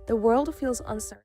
The world feels uncertain.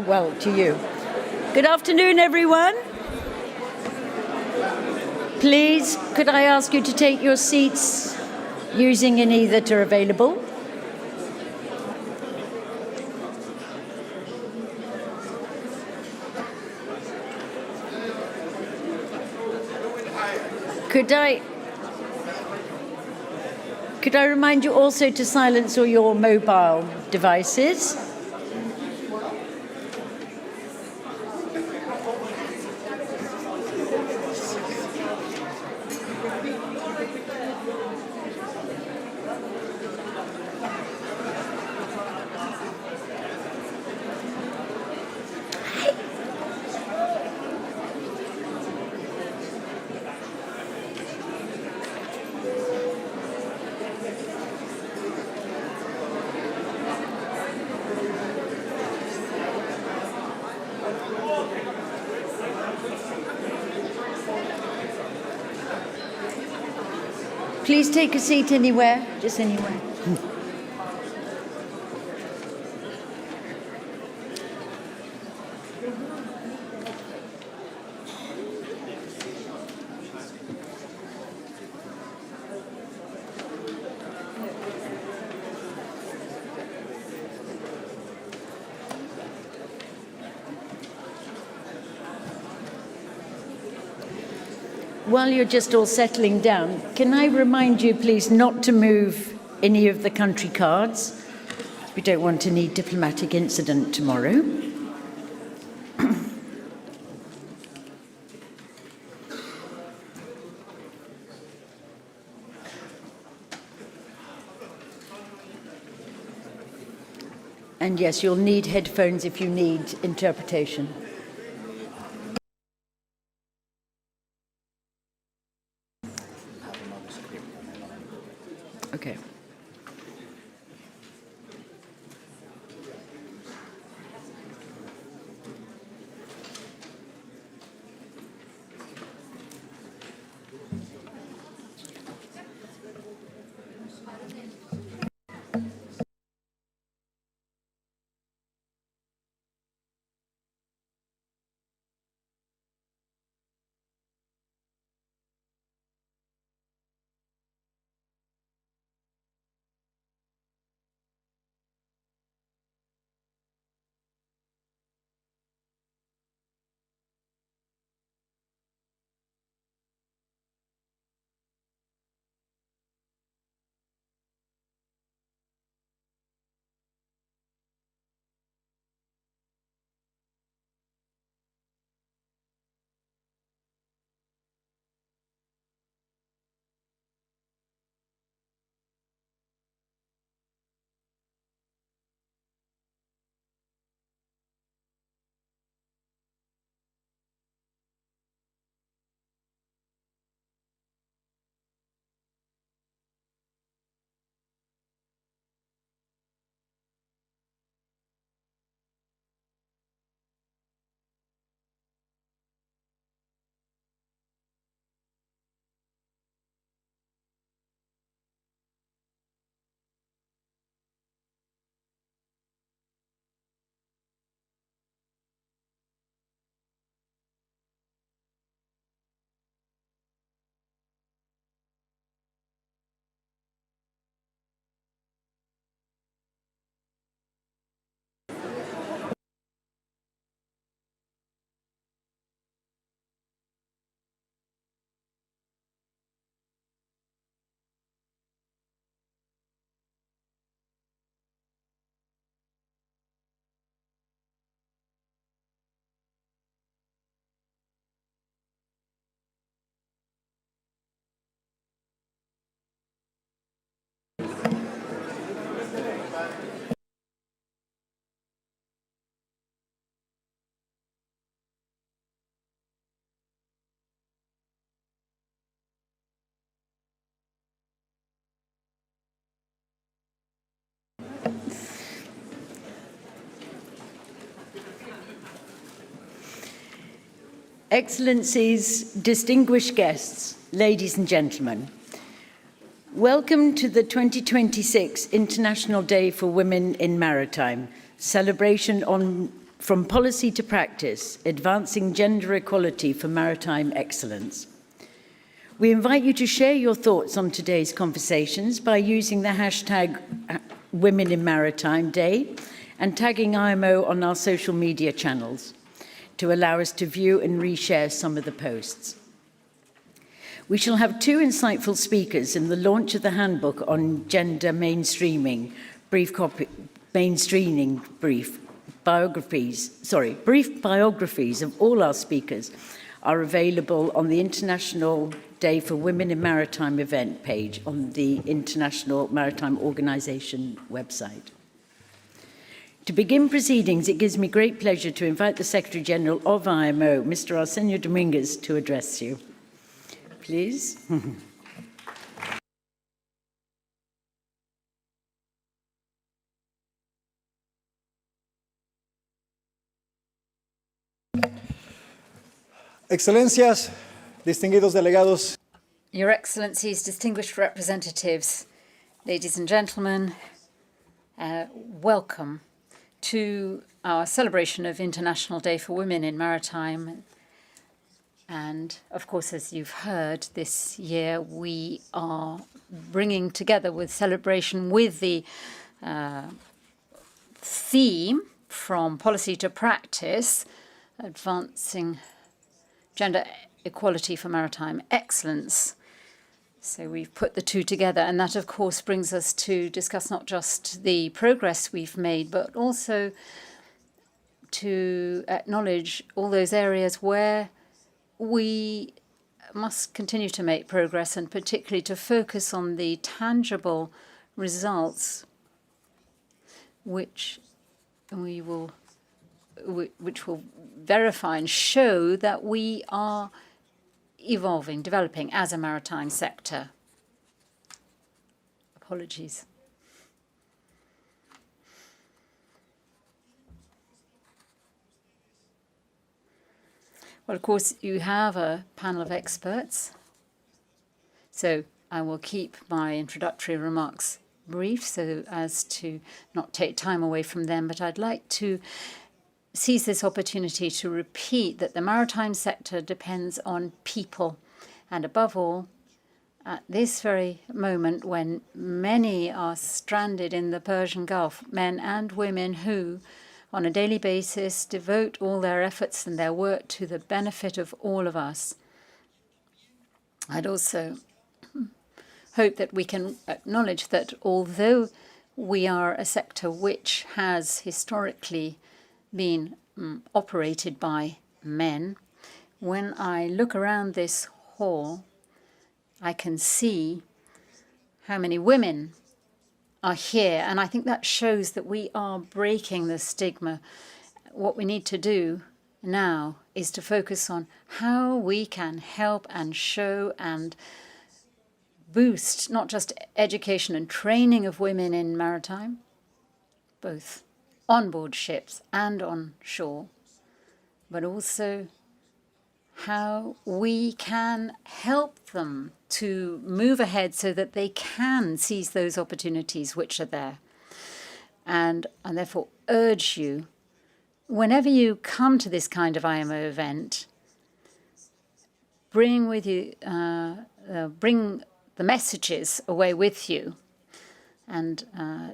Well, to you. Good afternoon, everyone. Please, could I ask you to take your seats using any that are available? Could I remind you also to silence all your mobile devices? Please take a seat anywhere, just anywhere. While you're just all settling down, can I remind you, please, not to move any of the country cards? We don't want any diplomatic incident tomorrow. And yes, you'll need headphones if you need interpretation. Okay. Excellencies, distinguished guests, ladies and gentlemen, Welcome to the 2026 International Day for Women in Maritime, celebration on From Policy to Practice, Advancing Gender Equality for Maritime Excellence. We invite you to share your thoughts on today's conversations by using the hashtag Women in Maritime Day and tagging IMO on our social media channels to allow us to view and reshare some of the posts. We shall have two insightful speakers in the launch of the Handbook on Gender Mainstreaming, brief biographies of all our speakers are available on the International Day for Women in Maritime event page on the International Maritime Organization website. To begin proceedings, it gives me great pleasure to invite the Secretary General of IMO, Mr. Arsenio Dominguez, to address you. Please. Excelencias, distinguidos delegados. Your Excellencies, distinguished representatives, ladies and gentlemen, welcome to our celebration of International Day for Women in Maritime. And of course, as you've heard, this year we are bringing together with celebration with the theme From Policy to Practice, Advancing Gender Equality for Maritime Excellence. So we've put the two together, and that of course brings us to discuss not just the progress we've made, but also to acknowledge all those areas where we must continue to make progress, and particularly to focus on the tangible results which will verify and show that we are evolving, developing as a maritime sector. Apologies. Well, of course, you have a panel of experts, so I will keep my introductory remarks brief so as to not take time away from them, but I'd like to seize this opportunity to repeat that the maritime sector depends on people, and above all, at this very moment when many are stranded in the Persian Gulf, men and women who on a daily basis devote all their efforts and their work to the benefit of all of us. I'd also hope that we can acknowledge that although we are a sector which has historically been operated by men, when I look around this hall, I can see how many women are here, and I think that shows that we are breaking the stigma. What we need to do now is to focus on how we can help and show and boost not just education and training of women in maritime, both on board ships and on shore, but also how we can help them to move ahead so that they can seize those opportunities which are there. And I therefore urge you, whenever you come to this kind of IMO event, bring with you, bring the messages away with you. And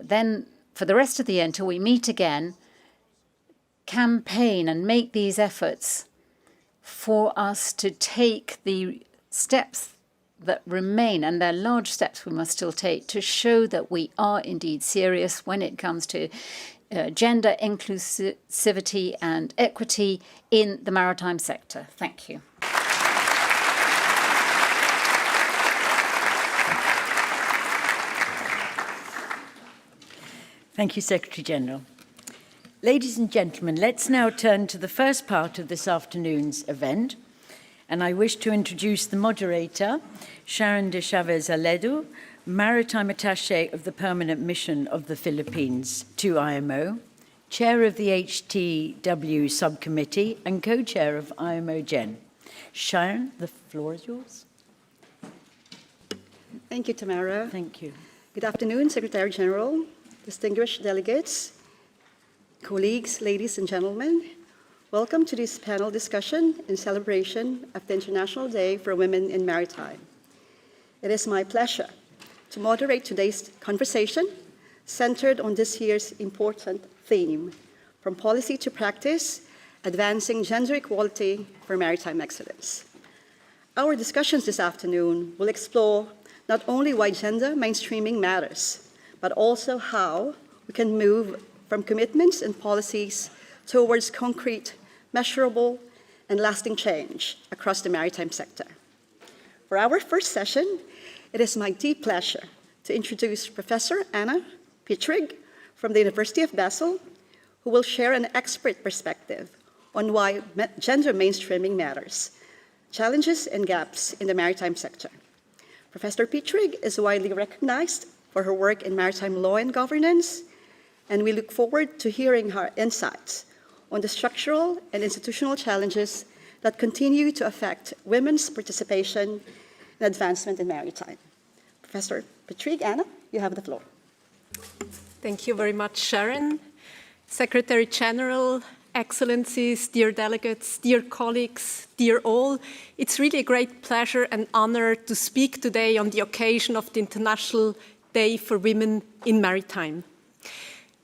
then for the rest of the year, until we meet again, campaign and make these efforts for us to take the steps that remain, and they're large steps we must still take, to show that we are indeed serious when it comes to gender inclusivity and equity in the maritime sector. Thank you. Thank you, Secretary General. Ladies and gentlemen, let's now turn to the first part of this afternoon's event. And I wish to introduce the moderator, Sharon de Chavez-Aledo, Maritime Attaché of the Permanent Mission of the Philippines to IMO, Chair of the HTW Subcommittee and Co-Chair of IMO Gen. Sharon, the floor is yours. Thank you, Tamara. Thank you. Good afternoon, Secretary General, distinguished delegates, colleagues, ladies and gentlemen. Welcome to this panel discussion in celebration of the International Day for Women in Maritime. It is my pleasure to moderate today's conversation centered on this year's important theme, from policy to practice, advancing gender equality for maritime excellence. Our discussions this afternoon will explore not only why gender mainstreaming matters, but also how we can move from commitments and policies towards concrete, measurable, and lasting change across the maritime sector. For our first session, it is my deep pleasure to introduce Professor Anna Pietrig from the University of Basel, who will share an expert perspective on why gender mainstreaming matters, challenges and gaps in the maritime sector. Professor Pietrig is widely recognized for her work in maritime law and governance, and we look forward to hearing her insights on the structural and institutional challenges that continue to affect women's participation and advancement in maritime. Professor Pietrig, Anna, you have the floor. Thank you very much, Sharon. Secretary General, Excellencies, dear delegates, dear colleagues, dear all, it's really a great pleasure and honor to speak today on the occasion of the International Day for Women in Maritime.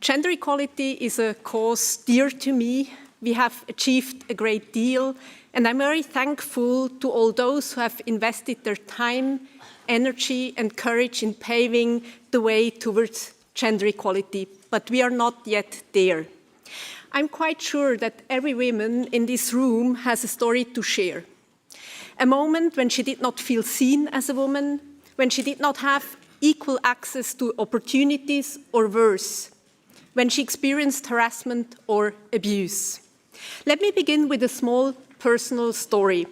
Gender equality is a cause dear to me. We have achieved a great deal, and I'm very thankful to all those who have invested their time, energy, and courage in paving the way towards gender equality, but we are not yet there. I'm quite sure that every woman in this room has a story to share. A moment when she did not feel seen as a woman, when she did not have equal access to opportunities or worse, when she experienced harassment or abuse. Let me begin with a small personal story.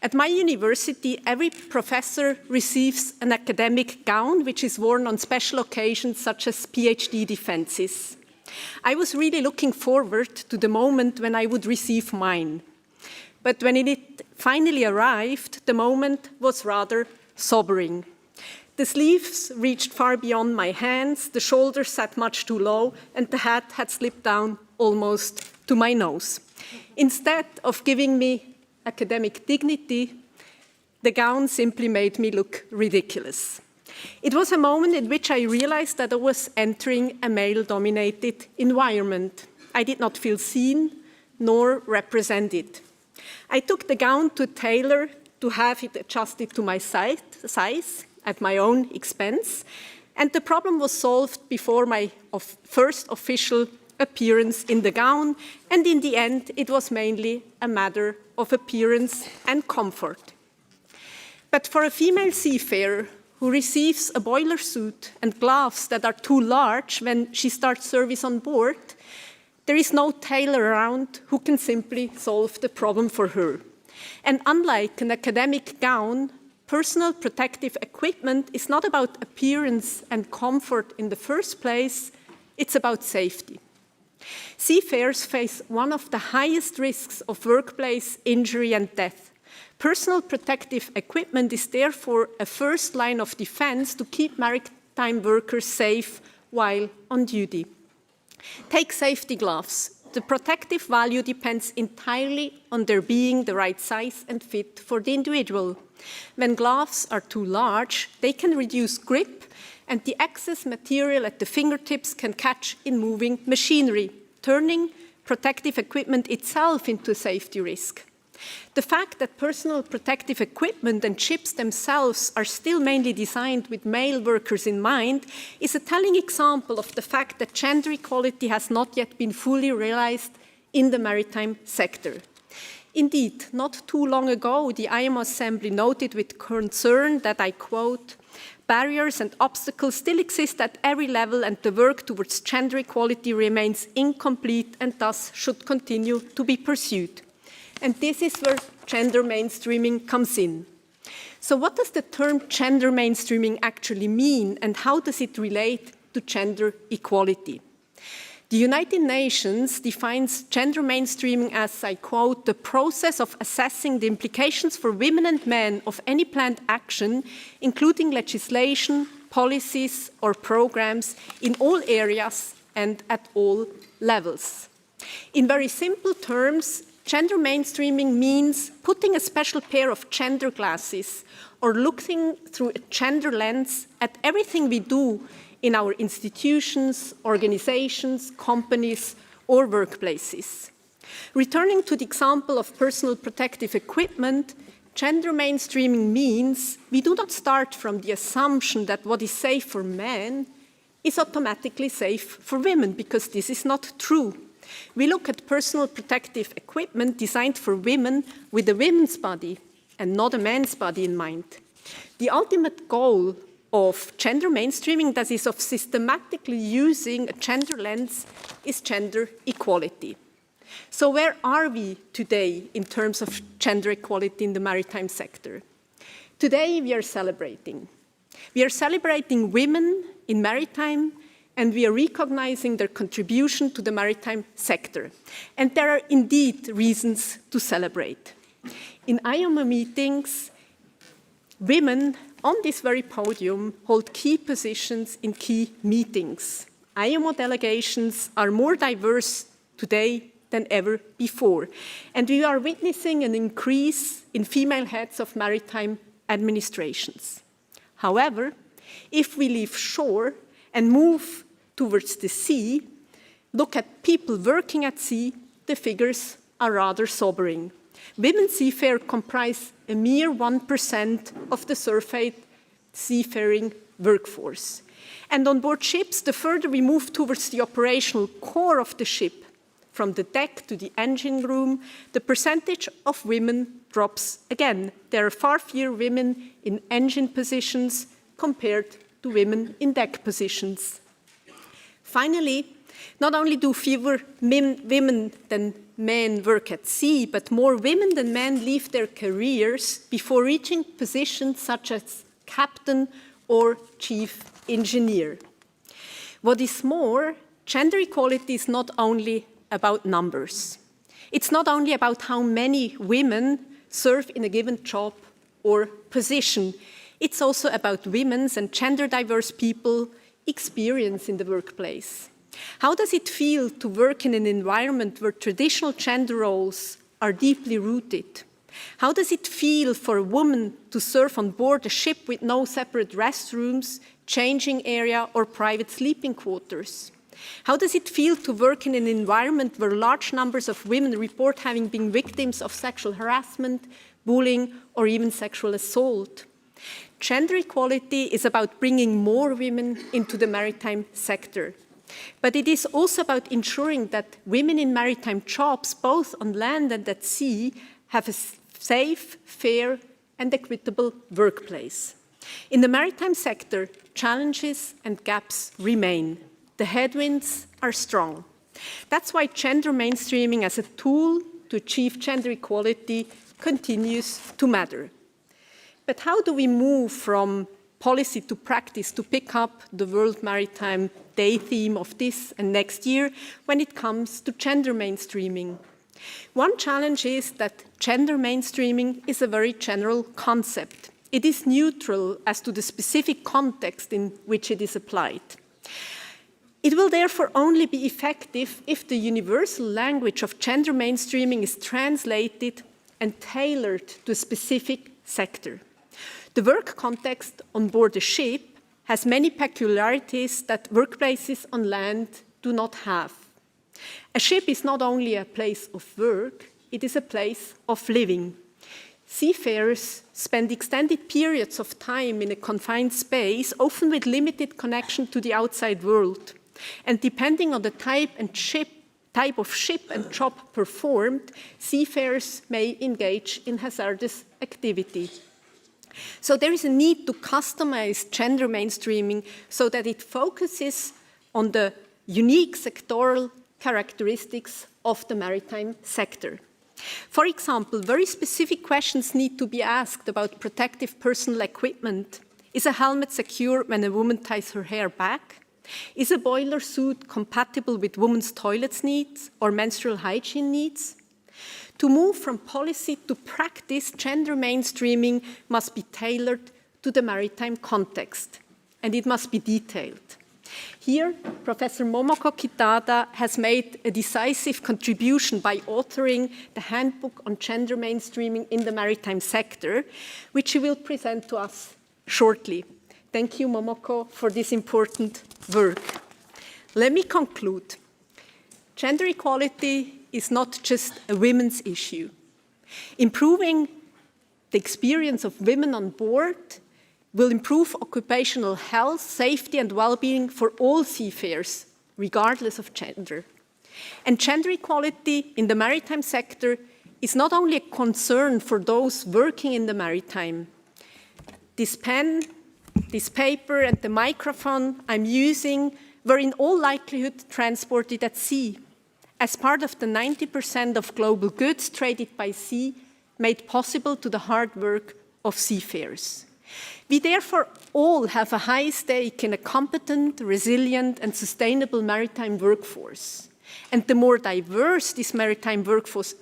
At my university, every professor receives an academic gown which is worn on special occasions such as PhD defenses. I was really looking forward to the moment when I would receive mine. But when it finally arrived, the moment was rather sobering. The sleeves reached far beyond my hands, the shoulders sat much too low, and the hat had slipped down almost to my nose. Instead of giving me academic dignity, the gown simply made me look ridiculous. It was a moment in which I realized that I was entering a male-dominated environment. I did not feel seen nor represented. I took the gown to a tailor to have it adjusted to my size at my own expense, and the problem was solved before my first official appearance in the gown, and in the end it was mainly a matter of appearance and comfort. But for a female seafarer who receives a boiler suit and gloves that are too large when she starts service on board, there is no tailor around who can simply solve the problem for her. And unlike an academic gown, personal protective equipment is not about appearance and comfort in the first place, it's about safety. Seafarers face one of the highest risks of workplace injury and death. Personal protective equipment is therefore a first line of defense to keep maritime workers safe while on duty. Take safety gloves. The protective value depends entirely on their being the right size and fit for the individual. When gloves are too large, they can reduce grip, and the excess material at the fingertips can catch in moving machinery, turning protective equipment itself into a safety risk. The fact that personal protective equipment and ships themselves are still mainly designed with male workers in mind is a telling example of the fact that gender equality has not yet been fully realized in the maritime sector. Indeed, not too long ago, the IMO Assembly noted with concern that, I quote, "Barriers and obstacles still exist at every level, and the work towards gender equality remains incomplete and thus should continue to be pursued." And this is where gender mainstreaming comes in. So what does the term gender mainstreaming actually mean, and how does it relate to gender equality? The United Nations defines gender mainstreaming as, I quote, the process of assessing the implications for women and men of any planned action, including legislation, policies, or programs in all areas and at all levels. In very simple terms, gender mainstreaming means putting a special pair of gender glasses or looking through a gender lens at everything we do in our institutions, organizations, companies, or workplaces. Returning to the example of personal protective equipment, gender mainstreaming means we do not start from the assumption that what is safe for men is automatically safe for women, because this is not true. We look at personal protective equipment designed for women with a woman's body and not a man's body in mind. The ultimate goal of gender mainstreaming, that is of systematically using a gender lens, is gender equality. So where are we today in terms of gender equality in the maritime sector? Today we are celebrating. We are celebrating women in maritime, and we are recognizing their contribution to the maritime sector. And there are indeed reasons to celebrate. In IMO meetings, women on this very podium hold key positions in key meetings. IMO delegations are more diverse today than ever before, and we are witnessing an increase in female heads of maritime administrations. However, if we leave shore and move towards the sea, look at people working at sea, the figures are rather sobering. Women seafarers comprise a mere 1% of the surveyed seafaring workforce. And on board ships, the further we move towards the operational core of the ship, from the deck to the engine room, the percentage of women drops again. There are far fewer women in engine positions compared to women in deck positions. Finally, not only do fewer women than men work at sea, but more women than men leave their careers before reaching positions such as captain or chief engineer. What is more, gender equality is not only about numbers. It's not only about how many women serve in a given job or position. It's also about women's and gender diverse people experience in the workplace. How does it feel to work in an environment where traditional gender roles are deeply rooted? How does it feel for a woman to serve on board a ship with no separate restrooms, changing area, or private sleeping quarters? How does it feel to work in an environment where large numbers of women report having been victims of sexual harassment, bullying, or even sexual assault? Gender equality is about bringing more women into the maritime sector. But it is also about ensuring that women in maritime jobs, both on land and at sea, have a safe, fair, and equitable workplace. In the maritime sector, challenges and gaps remain. The headwinds are strong. That's why gender mainstreaming as a tool to achieve gender equality continues to matter. But how do we move from policy to practice to pick up the World Maritime Day theme of this and next year when it comes to gender mainstreaming? One challenge is that gender mainstreaming is a very general concept. It is neutral as to the specific context in which it is applied. It will therefore only be effective if the universal language of gender mainstreaming is translated and tailored to a specific sector. The work context on board a ship has many peculiarities that workplaces on land do not have. A ship is not only a place of work, it is a place of living. Seafarers spend extended periods of time in a confined space, often with limited connection to the outside world. And depending on the type of ship and job performed, seafarers may engage in hazardous activity. So there is a need to customize gender mainstreaming so that it focuses on the unique sectoral characteristics of the maritime sector. For example, very specific questions need to be asked about protective personal equipment. Is a helmet secure when a woman ties her hair back? Is a boiler suit compatible with women's toilets needs or menstrual hygiene needs? To move from policy to practice, gender mainstreaming must be tailored to the maritime context, and it must be detailed. Here, Professor Momoko Kitada has made a decisive contribution by authoring the Handbook on Gender Mainstreaming in the Maritime Sector, which she will present to us shortly. Thank you, Momoko, for this important work. Let me conclude. Gender equality is not just a women's issue. Improving the experience of women on board will improve occupational health, safety, and well-being for all seafarers, regardless of gender. And gender equality in the maritime sector is not only a concern for those working in the maritime. This pen, this paper, and the microphone I'm using were in all likelihood transported at sea, as part of the 90% of global goods traded by sea made possible to the hard work of seafarers. We therefore all have a high stake in a competent, resilient, and sustainable maritime workforce. And the more diverse this maritime workforce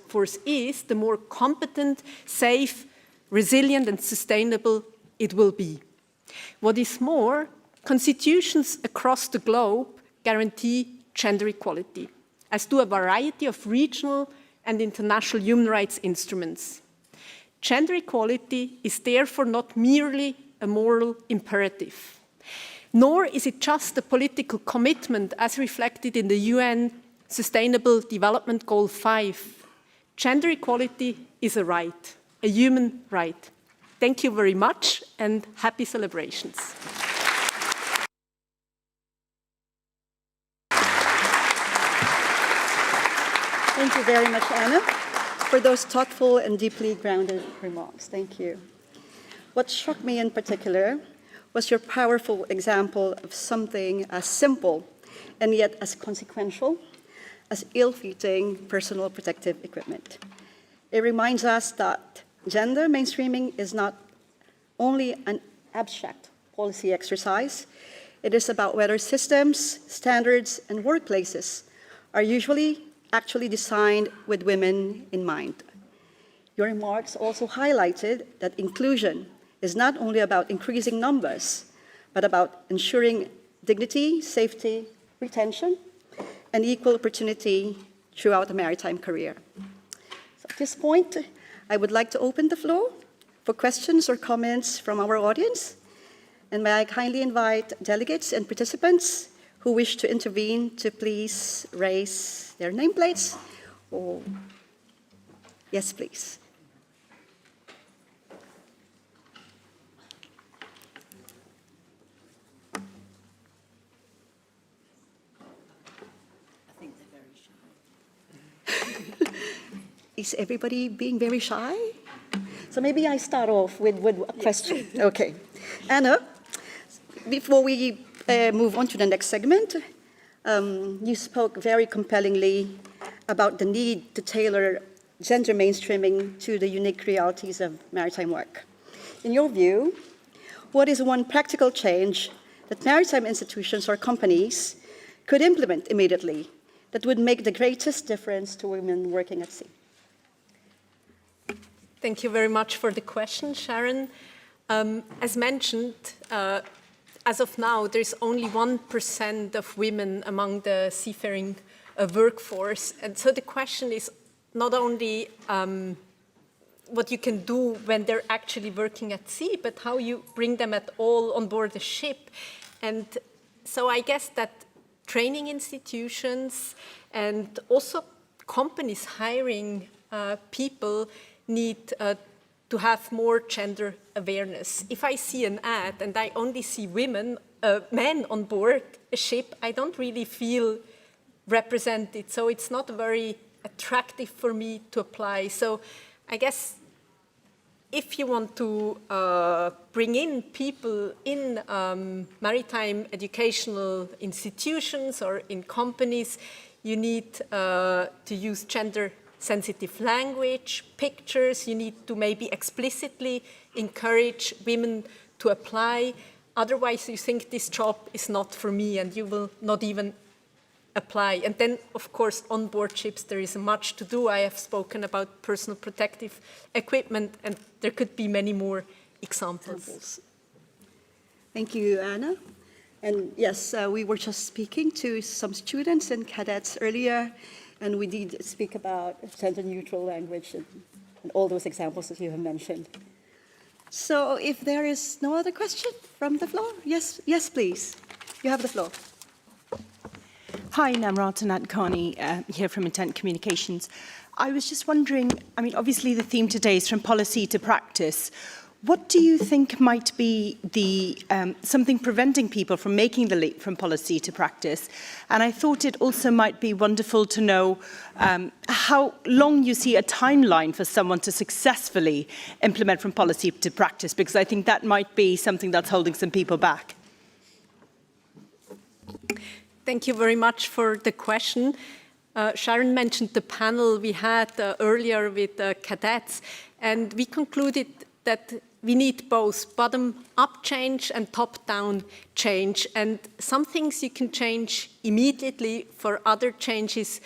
is, the more competent, safe, resilient, and sustainable it will be. What is more, constitutions across the globe guarantee gender equality, as do a variety of regional and international human rights instruments. Gender equality is therefore not merely a moral imperative, nor is it just a political commitment as reflected in the UN Sustainable Development Goal 5. Gender equality is a right, a human right. Thank you very much and happy celebrations. Thank you very much, Anna, for those thoughtful and deeply grounded remarks. Thank you. What struck me in particular was your powerful example of something as simple and yet as consequential as ill-fitting personal protective equipment. It reminds us that gender mainstreaming is not only an abstract policy exercise, it is about whether systems, standards, and workplaces are actually designed with women in mind. Your remarks also highlighted that inclusion is not only about increasing numbers, but about ensuring dignity, safety, retention, and equal opportunity throughout a maritime career. So at this point, I would like to open the floor for questions or comments from our audience. And may I kindly invite delegates and participants who wish to intervene to please raise their nameplates. Or yes, please. Is everybody being very shy? So maybe I start off with a question. Okay. Anna, before we move on to the next segment, you spoke very compellingly about the need to tailor gender mainstreaming to the unique realities of maritime work. In your view, what is one practical change that maritime institutions or companies could implement immediately that would make the greatest difference to women working at sea? Thank you very much for the question, Sharon. As mentioned, as of now, there's only 1% of women among the seafaring workforce. And so the question is not only what you can do when they're actually working at sea, but how you bring them at all on board the ship. And so I guess that training institutions and also companies hiring people need to have more gender awareness. If I see an ad and I only see men on board a ship, I don't really feel represented. So it's not very attractive for me to apply. So I guess if you want to bring in people in maritime educational institutions or in companies, you need to use gender-sensitive language, pictures. You need to maybe explicitly encourage women to apply. Otherwise, you think this job is not for me and you will not even apply. And then, of course, on board ships, there is much to do. I have spoken about personal protective equipment, and there could be many more examples. Thank you, Anna. And yes, we were just speaking to some students and cadets earlier, and we did speak about gender-neutral language and all those examples that you have mentioned. So if there is no other question from the floor, yes, please. You have the floor. Hi, Namrata Natkani, here from Intent Communications. I was just wondering, I mean, obviously the theme today is from policy to practice. What do you think might be the something preventing people from making the leap from policy to practice? And I thought it also might be wonderful to know how long you see a timeline for someone to successfully implement from policy to practice, because I think that might be something that's holding some people back. Thank you very much for the question. Sharon mentioned the panel we had earlier with cadets, and we concluded that we need both bottom-up change and top-down change. And some things you can change immediately. For other changes,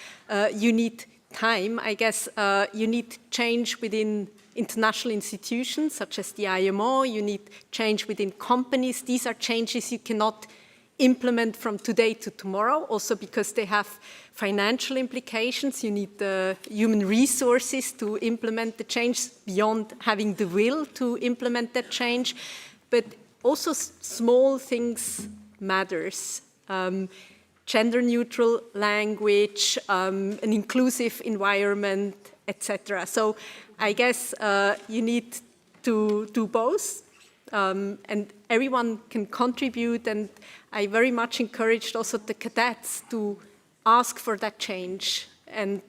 you need time. I guess you need change within international institutions, such as the IMO. You need change within companies. These are changes you cannot implement from today to tomorrow, also because they have financial implications. You need the human resources to implement the change beyond having the will to implement that change. But also small things matters. Gender-neutral language, an inclusive environment, etc. So I guess you need to do both. And everyone can contribute, and I very much encouraged also the cadets to ask for that change. And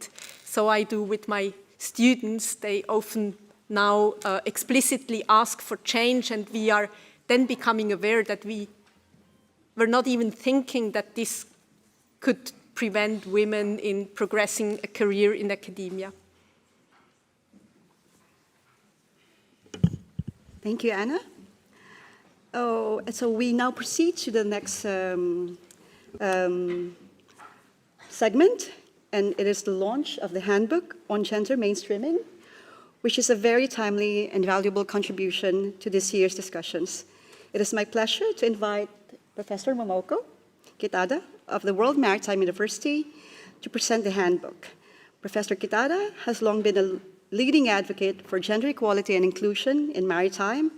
so I do with my students. They often now explicitly ask for change, and we are then becoming aware that we were not even thinking that this could prevent women in progressing a career in academia. Thank you, Anna. Oh, and so we now proceed to the next segment, and it is the launch of the Handbook on Gender Mainstreaming, which is a very timely and valuable contribution to this year's discussions. It is my pleasure to invite Professor Momoko Kitada of the World Maritime University to present the Handbook. Professor Kitada has long been a leading advocate for gender equality and inclusion in maritime,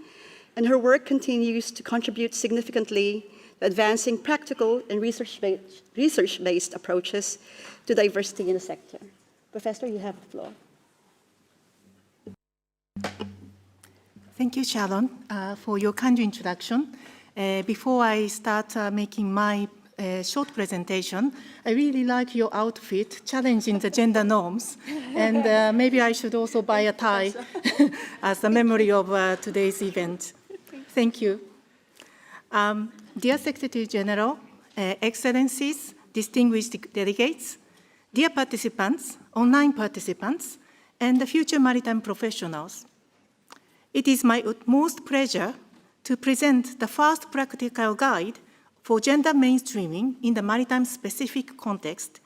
and her work continues to contribute significantly to advancing practical and research-based approaches to diversity in the sector. Professor, you have the floor. Thank you, Sharon, for your kind introduction. Before I start making my short presentation, I really like your outfit, challenging the gender norms, and maybe I should also buy a tie as a memory of today's event. Thank you. Dear Secretary General, Excellencies, distinguished delegates, dear participants, online participants, and the future maritime professionals, it is my utmost pleasure to present the first practical guide for gender mainstreaming in the maritime-specific context.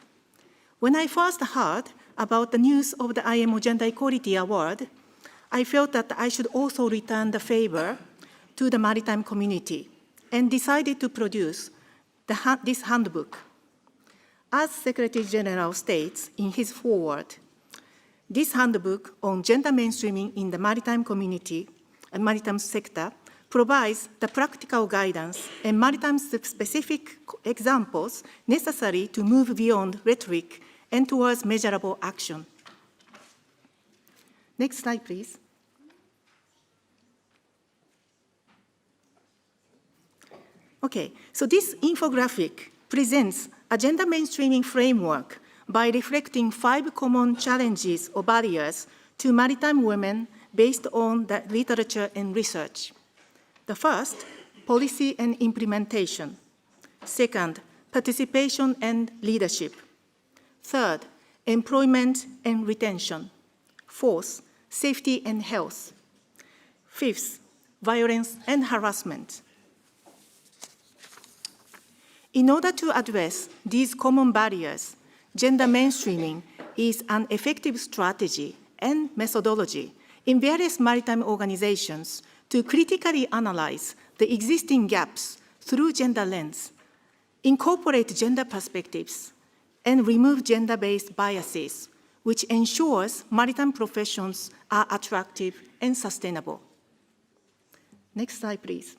When I first heard about the news of the IMO Gender Equality Award, I felt that I should also return the favor to the maritime community and decided to produce this handbook. As Secretary General states in his foreword, this handbook on gender mainstreaming in the maritime community and maritime sector provides the practical guidance and maritime-specific examples necessary to move beyond rhetoric and towards measurable action. Next slide, please. Okay, so this infographic presents a gender mainstreaming framework by reflecting 5 common challenges or barriers to maritime women based on the literature and research. The first, policy and implementation. Second, participation and leadership. Third, employment and retention. Fourth, safety and health. Fifth, violence and harassment. In order to address these common barriers, gender mainstreaming is an effective strategy and methodology in various maritime organizations to critically analyze the existing gaps through gender lens, incorporate gender perspectives, and remove gender-based biases, which ensures maritime professions are attractive and sustainable. Next slide, please.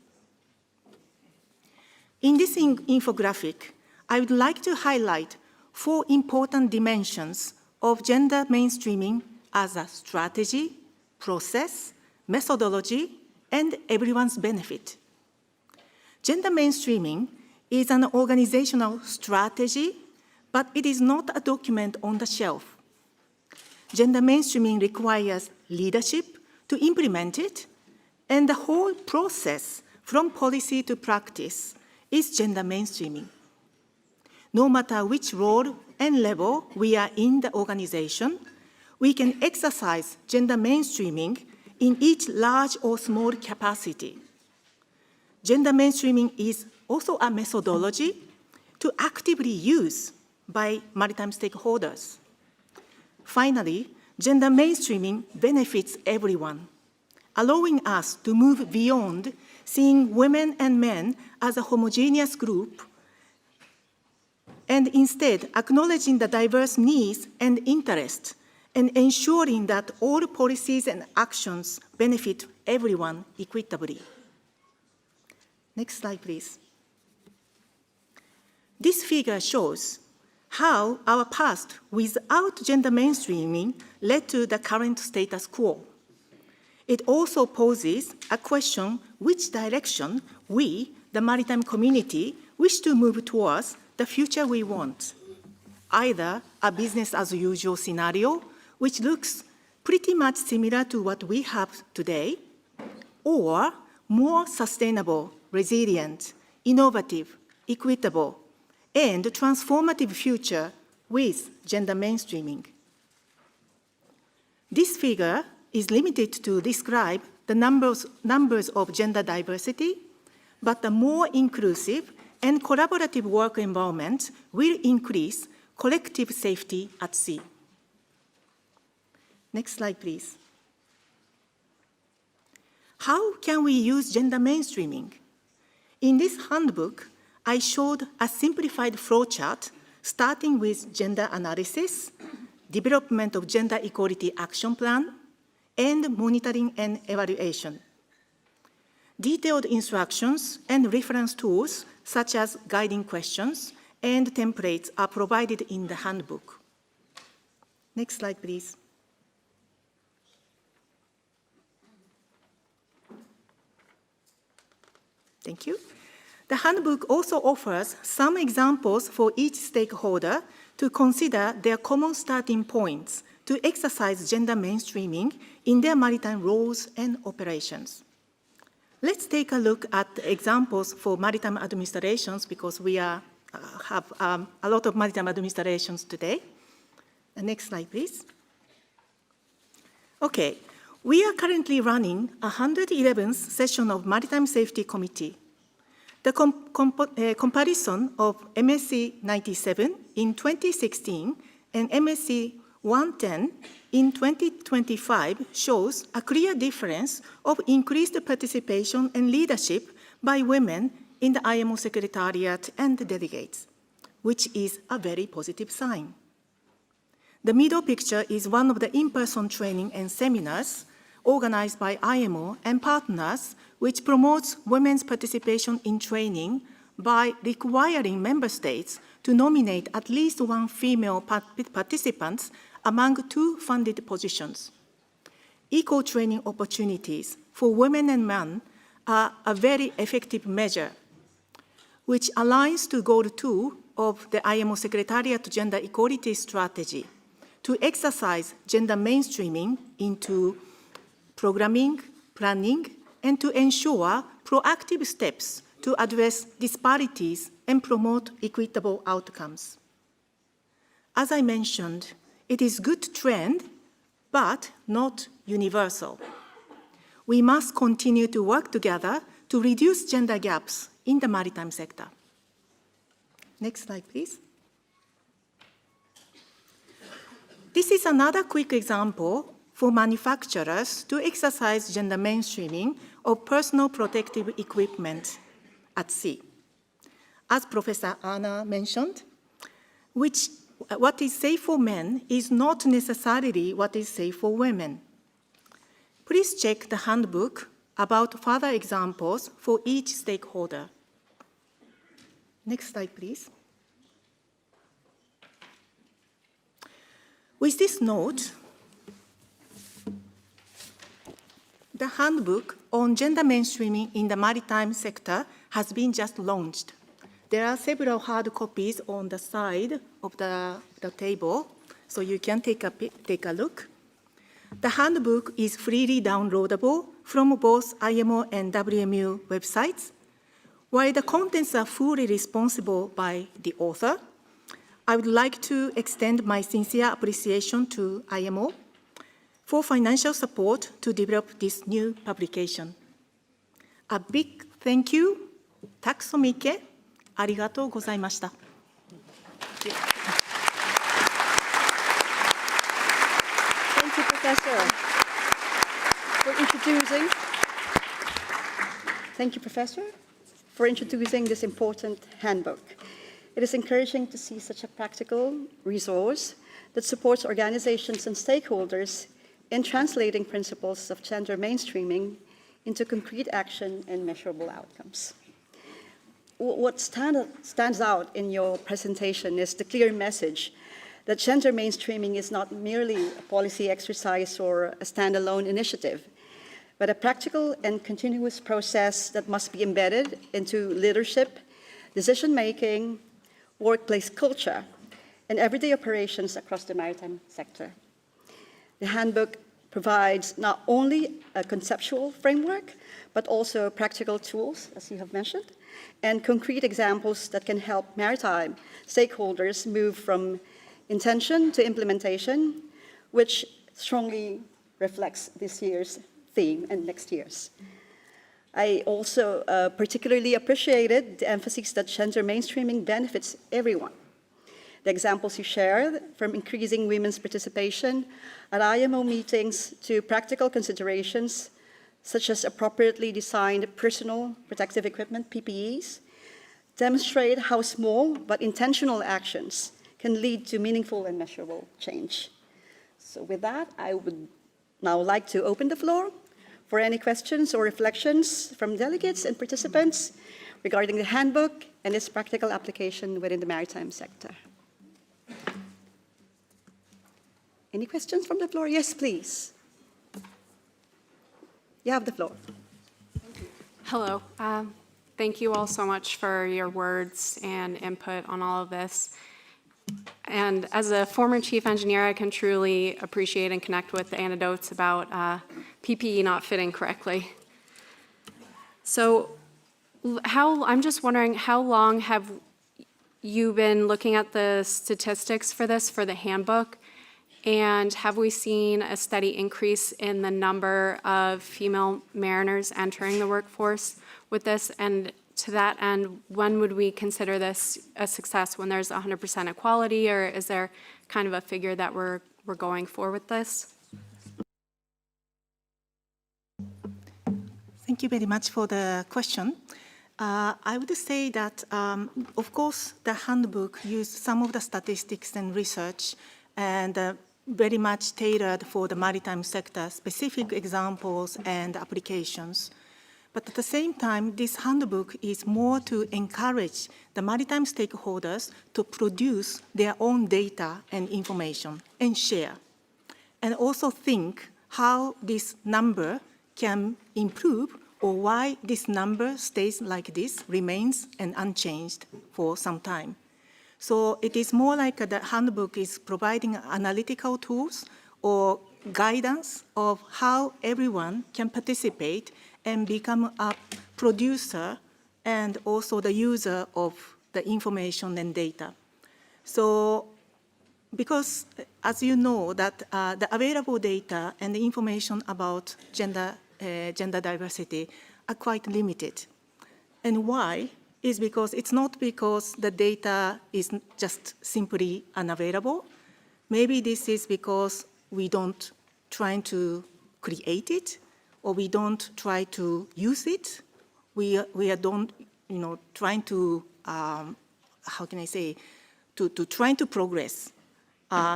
In this infographic, I would like to highlight 4 important dimensions of gender mainstreaming as a strategy, process, methodology, and everyone's benefit. Gender mainstreaming is an organizational strategy, but it is not a document on the shelf. Gender mainstreaming requires leadership to implement it, and the whole process from policy to practice is gender mainstreaming. No matter which role and level we are in the organization, we can exercise gender mainstreaming in each large or small capacity. Gender mainstreaming is also a methodology to actively use by maritime stakeholders. Finally, gender mainstreaming benefits everyone, allowing us to move beyond seeing women and men as a homogeneous group and instead acknowledging the diverse needs and interests and ensuring that all policies and actions benefit everyone equitably. Next slide, please. This figure shows how our past without gender mainstreaming led to the current status quo. It also poses a question which direction we, the maritime community, wish to move towards the future we want. Either a business as usual scenario, which looks pretty much similar to what we have today, or more sustainable, resilient, innovative, equitable, and transformative future with gender mainstreaming. This figure is limited to describe the numbers of gender diversity, but the more inclusive and collaborative work environment will increase collective safety at sea. Next slide, please. How can we use gender mainstreaming? In this handbook, I showed a simplified flowchart starting with gender analysis, development of gender equality action plan, and monitoring and evaluation. Detailed instructions and reference tools, such as guiding questions and templates, are provided in the handbook. Next slide, please. Thank you. The handbook also offers some examples for each stakeholder to consider their common starting points to exercise gender mainstreaming in their maritime roles and operations. Let's take a look at the examples for maritime administrations because we have a lot of maritime administrations today. Next slide, please. Okay, we are currently running a 111th session of Maritime Safety Committee. The comparison of MSC 97 in 2016 and MSC 110 in 2025 shows a clear difference of increased participation and leadership by women in the IMO Secretariat and the delegates, which is a very positive sign. The middle picture is one of the in-person training and seminars organized by IMO and partners, which promotes women's participation in training by requiring member states to nominate at least one female participant among 2 funded positions. Equal training opportunities for women and men are a very effective measure, which aligns to Goal 2 of the IMO Secretariat Gender Equality Strategy to exercise gender mainstreaming into programming, planning, and to ensure proactive steps to address disparities and promote equitable outcomes. As I mentioned, it is a good trend, but not universal. We must continue to work together to reduce gender gaps in the maritime sector. Next slide, please. This is another quick example for manufacturers to exercise gender mainstreaming of personal protective equipment at sea. As Professor Anna mentioned, what is safe for men is not necessarily what is safe for women. Please check the handbook about further examples for each stakeholder. Next slide, please. With this note, the handbook on gender mainstreaming in the maritime sector has been just launched. There are several hard copies on the side of the table, so you can take a look. The handbook is freely downloadable from both IMO and WMU websites. While the contents are fully responsible by the author, I would like to extend my sincere appreciation to IMO for financial support to develop this new publication. A big thank you. たくそみけありがとうございました。Thank you, Professor, for introducing this important handbook. It is encouraging to see such a practical resource that supports organizations and stakeholders in translating principles of gender mainstreaming into concrete action and measurable outcomes. What stands out in your presentation is the clear message that gender mainstreaming is not merely a policy exercise or a standalone initiative, but a practical and continuous process that must be embedded into leadership, decision-making, workplace culture, and everyday operations across the maritime sector. The handbook provides not only a conceptual framework, but also practical tools, as you have mentioned, and concrete examples that can help maritime stakeholders move from intention to implementation, which strongly reflects this year's theme and next year's. I also particularly appreciated the emphasis that gender mainstreaming benefits everyone. The examples you shared, from increasing women's participation at IMO meetings to practical considerations, such as appropriately designed personal protective equipment, PPEs, demonstrate how small but intentional actions can lead to meaningful and measurable change. So with that, I would now like to open the floor for any questions or reflections from delegates and participants regarding the handbook and its practical application within the maritime sector. Any questions from the floor? Yes, please. You have the floor. Hello. Thank you all so much for your words and input on all of this. And as a former chief engineer, I can truly appreciate and connect with the anecdotes about PPE not fitting correctly. So I'm just wondering, how long have you been looking at the statistics for this, for the handbook? And have we seen a steady increase in the number of female mariners entering the workforce with this? And to that end, when would we consider this a success? When there's 100% equality, or is there kind of a figure that we're going for with this? Thank you very much for the question. I would say that, of course, the handbook used some of the statistics and research and very much tailored for the maritime sector, specific examples and applications. But at the same time, this handbook is more to encourage the maritime stakeholders to produce their own data and information and share, and also think how this number can improve or why this number stays like this, remains and unchanged for some time. So it is more like the handbook is providing analytical tools or guidance of how everyone can participate and become a producer and also the user of the information and data. So because, as you know, that the available data and the information about gender diversity are quite limited. And why is because it's not because the data is just simply unavailable. Maybe this is because we don't try to create it, or we don't try to use it. We don't, trying to, how can I say, to trying to progress.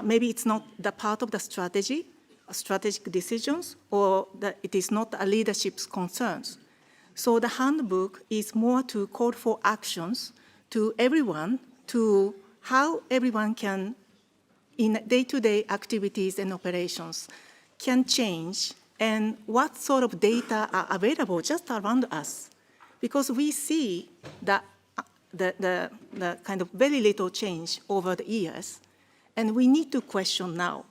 Maybe it's not the part of the strategic decisions, or that it is not a leadership's concerns. So the handbook is more to call for actions to everyone, to how everyone can, in day-to-day activities and operations, can change, and what sort of data are available just around us. Because we see that the kind of very little change over the years, and we need to question now,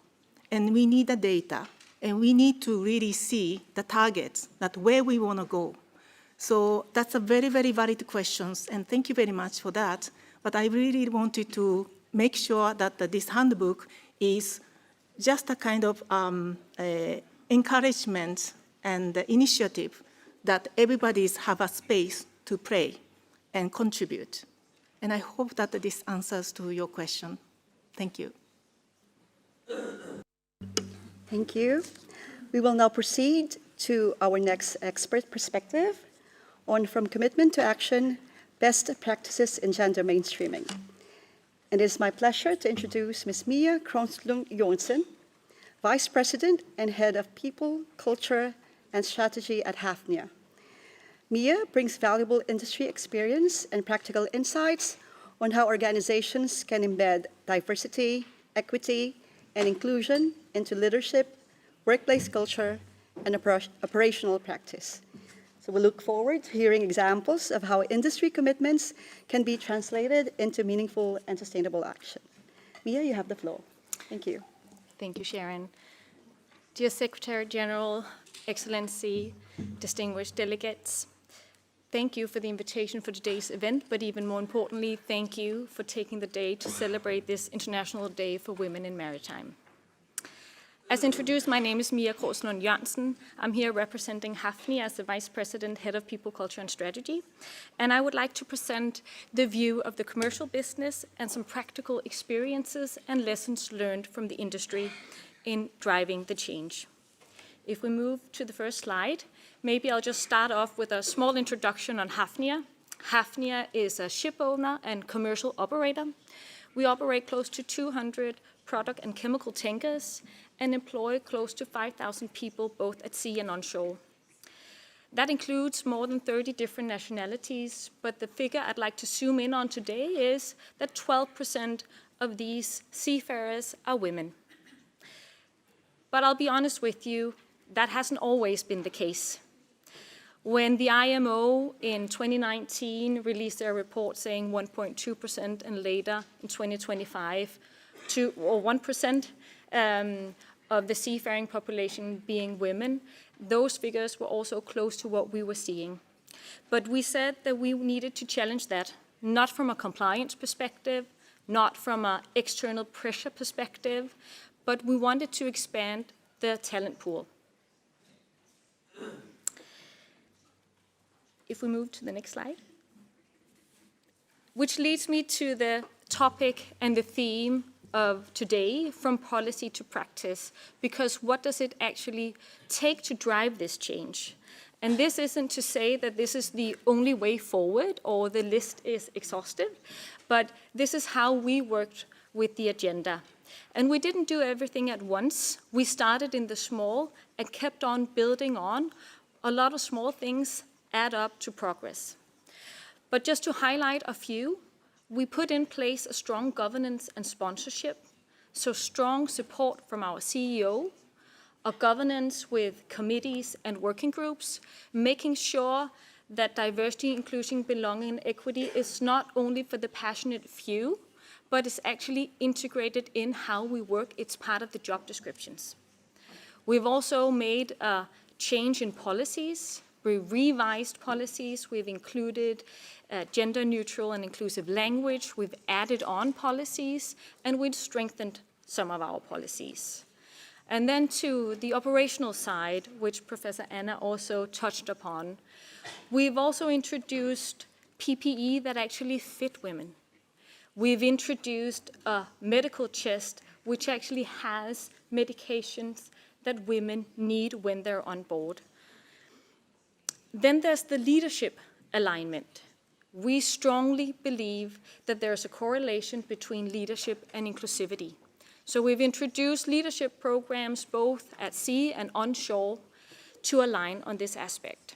and we need the data, and we need to really see the targets, that where we want to go. So that's a very, very valid question, and thank you very much for that. But I really wanted to make sure that this handbook is just a kind of encouragement and initiative that everybody's have a space to play and contribute. And I hope that this answers to your question. Thank you. Thank you. We will now proceed to our next expert perspective on From Commitment to Action, Best Practices in Gender Mainstreaming. And it is my pleasure to introduce Ms. Mia Kronslund-Jonsson, Vice President and Head of People, Culture, and Strategy at Hafnia. Mia brings valuable industry experience and practical insights on how organizations can embed diversity, equity, and inclusion into leadership, workplace culture, and operational practice. So we look forward to hearing examples of how industry commitments can be translated into meaningful and sustainable action. Mia, you have the floor. Thank you. Thank you, Sharon. Dear Secretary General, Excellency, distinguished delegates, thank you for the invitation for today's event, but even more importantly, thank you for taking the day to celebrate this International Day for Women in Maritime. As introduced, my name is Mia Kronslund-Jonsson. I'm here representing Hafnia as the Vice President, Head of People, Culture and Strategy. And I would like to present the view of the commercial business and some practical experiences and lessons learned from the industry in driving the change. If we move to the first slide, maybe I'll just start off with a small introduction on Hafnia. Hafnia is a ship owner and commercial operator. We operate close to 200 product and chemical tankers and employ close to 5,000 people both at sea and onshore. That includes more than 30 different nationalities, but the figure I'd like to zoom in on today is that 12% of these seafarers are women. But I'll be honest with you, that hasn't always been the case. When the IMO in 2019 released their report saying 1.2% and later in 2025 1% of the seafaring population being women, those figures were also close to what we were seeing. But we said that we needed to challenge that, not from a compliance perspective, not from an external pressure perspective, but we wanted to expand the talent pool. If we move to the next slide. Which leads me to the topic and the theme of today, from policy to practice, because what does it actually take to drive this change? And this isn't to say that this is the only way forward or the list is exhaustive, but this is how we worked with the agenda. And we didn't do everything at once. We started in the small and kept on building on. A lot of small things add up to progress. But just to highlight a few, we put in place a strong governance and sponsorship, so strong support from our CEO, a governance with committees and working groups, making sure that diversity, inclusion, belonging, and equity is not only for the passionate few, but is actually integrated in how we work. It's part of the job descriptions. We've also made a change in policies. We revised policies. We've included gender neutral and inclusive language. We've added on policies, and we've strengthened some of our policies. And then to the operational side, which Professor Anna also touched upon, we've also introduced PPE that actually fit women. We've introduced a medical chest which actually has medications that women need when they're on board. Then there's the leadership alignment. We strongly believe that there's a correlation between leadership and inclusivity. So we've introduced leadership programs both at sea and onshore to align on this aspect.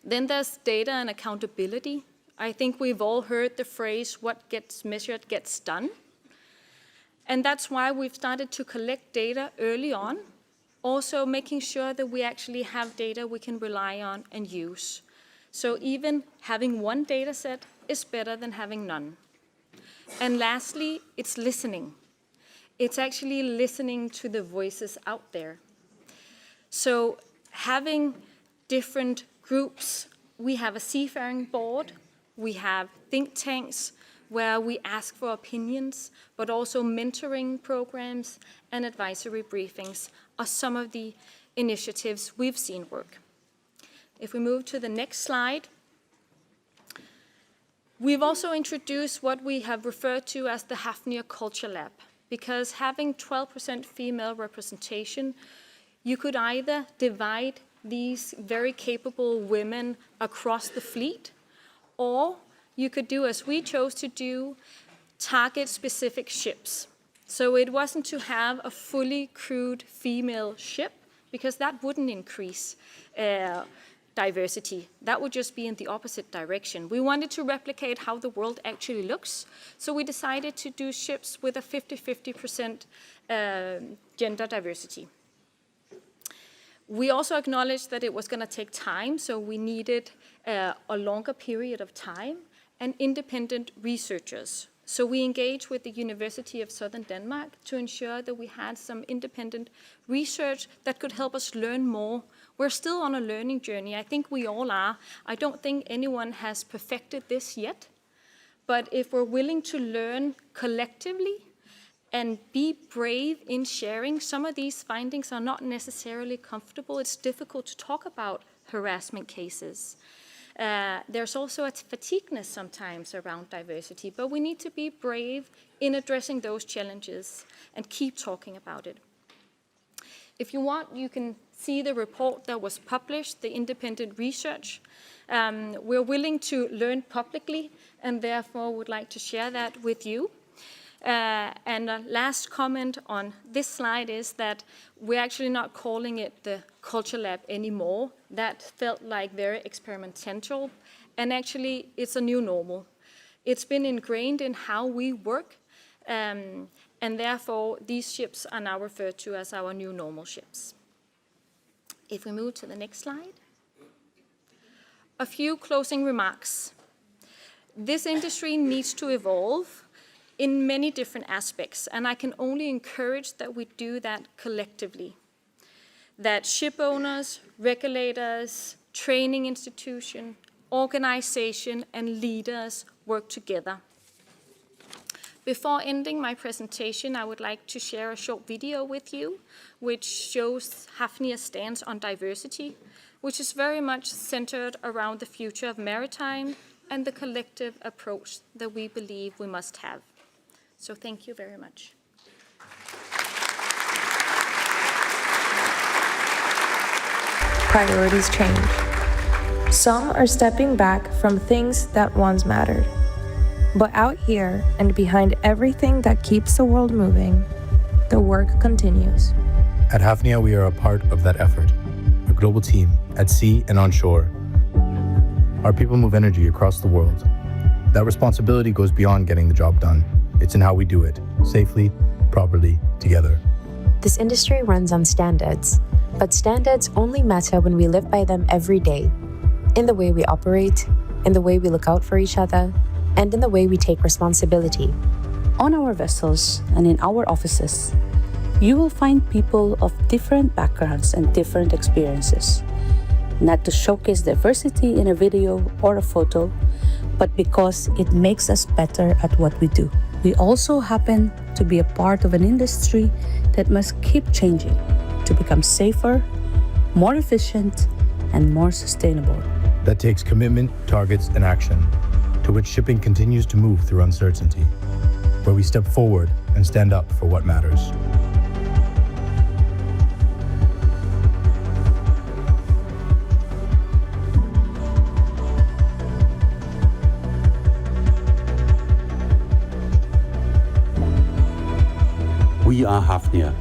Then there's data and accountability. I think we've all heard the phrase, what gets measured gets done. And that's why we've started to collect data early on, also making sure that we actually have data we can rely on and use. So even having one data set is better than having none. And lastly, it's listening. It's actually listening to the voices out there. So having different groups, we have a seafaring board, we have think tanks where we ask for opinions, but also mentoring programs and advisory briefings are some of the initiatives we've seen work. If we move to the next slide, we've also introduced what we have referred to as the Hafnia Culture Lab, because having 12% female representation, you could either divide these very capable women across the fleet, or you could do as we chose to do, target specific ships. So it wasn't to have a fully crewed female ship, because that wouldn't increase diversity. That would just be in the opposite direction. We wanted to replicate how the world actually looks, so we decided to do ships with a 50-50% gender diversity. We also acknowledged that it was going to take time, so we needed a longer period of time and independent researchers. So we engaged with the University of Southern Denmark to ensure that we had some independent research that could help us learn more. We're still on a learning journey. I think we all are. I don't think anyone has perfected this yet. But if we're willing to learn collectively and be brave in sharing, some of these findings are not necessarily comfortable. It's difficult to talk about harassment cases. There's also a fatigueness sometimes around diversity, but we need to be brave in addressing those challenges and keep talking about it. If you want, you can see the report that was published, the independent research. We're willing to learn publicly and therefore would like to share that with you. And a last comment on this slide is that we're actually not calling it the Culture Lab anymore. That felt like very experimental, and actually it's a new normal. It's been ingrained in how we work, and therefore these ships are now referred to as our new normal ships. If we move to the next slide. A few closing remarks. This industry needs to evolve in many different aspects, and I can only encourage that we do that collectively. That ship owners, regulators, training institution, organization, and leaders work together. Before ending my presentation, I would like to share a short video with you, which shows Hafnia's stance on diversity, which is very much centered around the future of maritime and the collective approach that we believe we must have. So thank you very much. Priorities change. Some are stepping back from things that once mattered. But out here and behind everything that keeps the world moving, the work continues. At Hafnia, we are a part of that effort, a global team at sea and on shore. Our people move energy across the world. That responsibility goes beyond getting the job done. It's in how we do it, safely, properly, together. This industry runs on standards, but standards only matter when we live by them every day, in the way we operate, in the way we look out for each other, and in the way we take responsibility. On our vessels and in our offices, you will find people of different backgrounds and different experiences, not to showcase diversity in a video or a photo, but because it makes us better at what we do. We also happen to be a part of an industry that must keep changing to become safer, more efficient, and more sustainable. that takes commitment, targets, and action, to which shipping continues to move through uncertainty, where we step forward and stand up for what matters. We are Hafnia.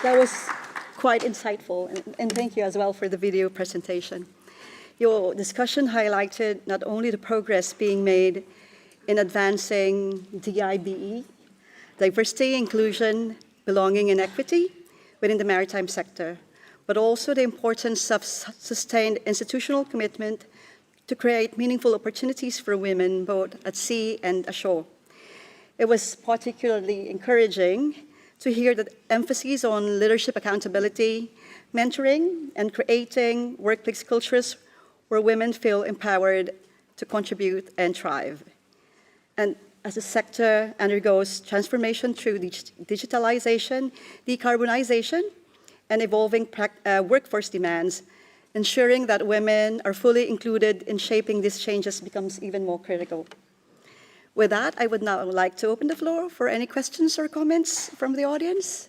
That was quite insightful, and thank you as well for the video presentation. Your discussion highlighted not only the progress being made in advancing DIBE, diversity, inclusion, belonging, and equity within the maritime sector, but also the importance of sustained institutional commitment to create meaningful opportunities for women both at sea and ashore. It was particularly encouraging to hear that emphasis on leadership accountability, mentoring, and creating workplace cultures where women feel empowered to contribute and thrive. And as the sector undergoes transformation through digitalization, decarbonization, and evolving workforce demands, ensuring that women are fully included in shaping these changes becomes even more critical. With that, I would now like to open the floor for any questions or comments from the audience.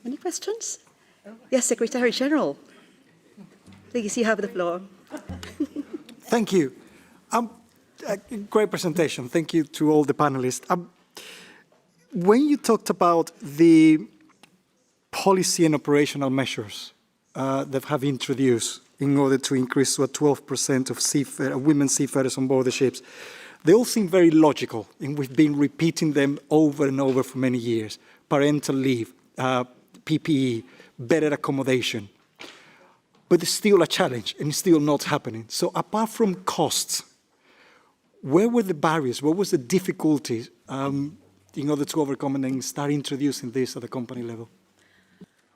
Any questions? Yes, Secretary General. Please, you have the floor. Thank you. Great presentation. Thank you to all the panelists. When you talked about the policy and operational measures that have introduced in order to increase to a 12% of women seafarers on board the ships, they all seem very logical, and we've been repeating them over and over for many years. Parental leave, PPE, better accommodation. But it's still a challenge, and it's still not happening. So apart from costs, where were the barriers? What was the difficulties in order to overcome and then start introducing this at the company level?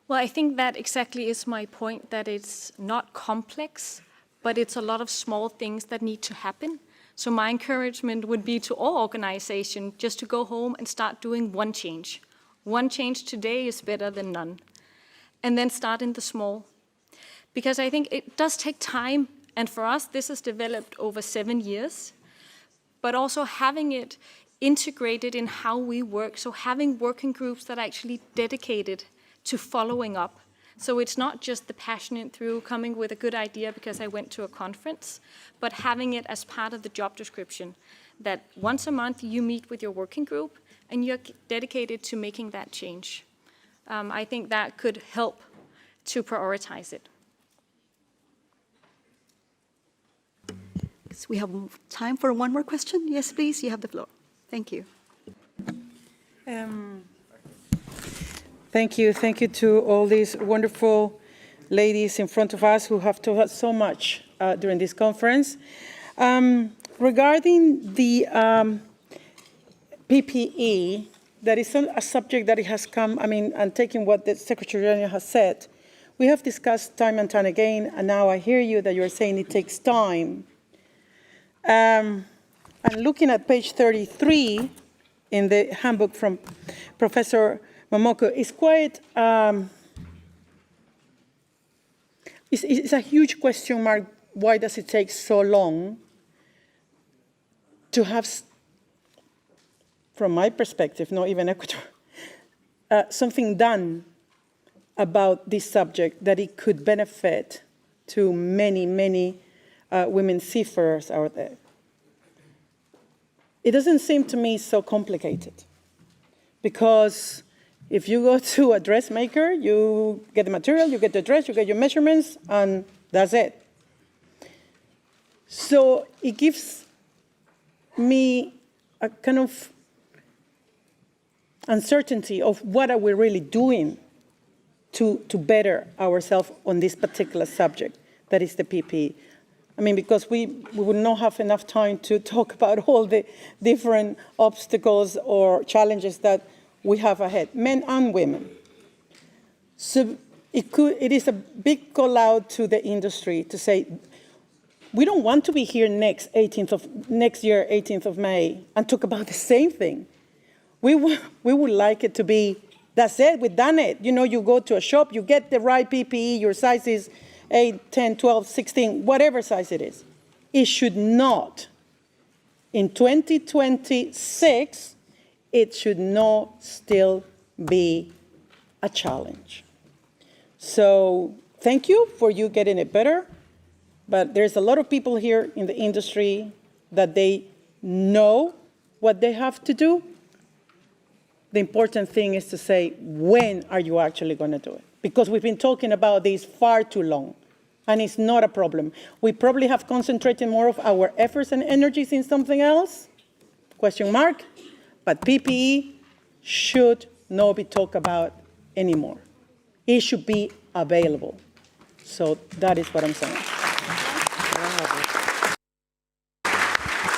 Well, I think that exactly is my point, that it's not complex, but it's a lot of small things that need to happen. So my encouragement would be to all organizations just to go home and start doing one change. One change today is better than none. And then start in the small. Because I think it does take time, and for us, this has developed over 7 years, but also having it integrated in how we work, so having working groups that are actually dedicated to following up. So it's not just the passionate through coming with a good idea because I went to a conference, but having it as part of the job description, that once a month you meet with your working group and you're dedicated to making that change. I think that could help to prioritize it. So we have time for one more question. Yes, please, you have the floor. Thank you. Thank you. Thank you to all these wonderful ladies in front of us who have taught us so much during this conference. Regarding the PPE, that is a subject that it has come, and taking what the Secretary General has said, we have discussed time and time again, and now I hear you that you're saying it takes time. And looking at page 33 in the handbook from Professor Momoko, it's quite, it's a huge question mark. Why does it take so long to have, from my perspective, not even Ecuador, something done about this subject that it could benefit to many, many women seafarers out there? It doesn't seem to me so complicated, because if you go to a dressmaker, you get the material, you get the dress, you get your measurements, and that's it. So it gives me a kind of uncertainty of what are we really doing to better ourselves on this particular subject, that is the PPE. Because we would not have enough time to talk about all the different obstacles or challenges that we have ahead, men and women. So it is a big call out to the industry to say, we don't want to be here next year, 18th of May, and talk about the same thing. We would like it to be, that's it, we've done it. You know, you go to a shop, you get the right PPE, your size is 8, 10, 12, 16, whatever size it is. It should not, in 2026, it should not still be a challenge. So thank you for you getting it better, but there's a lot of people here in the industry that they know what they have to do. The important thing is to say, when are you actually going to do it? Because we've been talking about this far too long, and it's not a problem. We probably have concentrated more of our efforts and energies in something else, question mark, but PPE should not be talked about anymore. It should be available. So that is what I'm saying.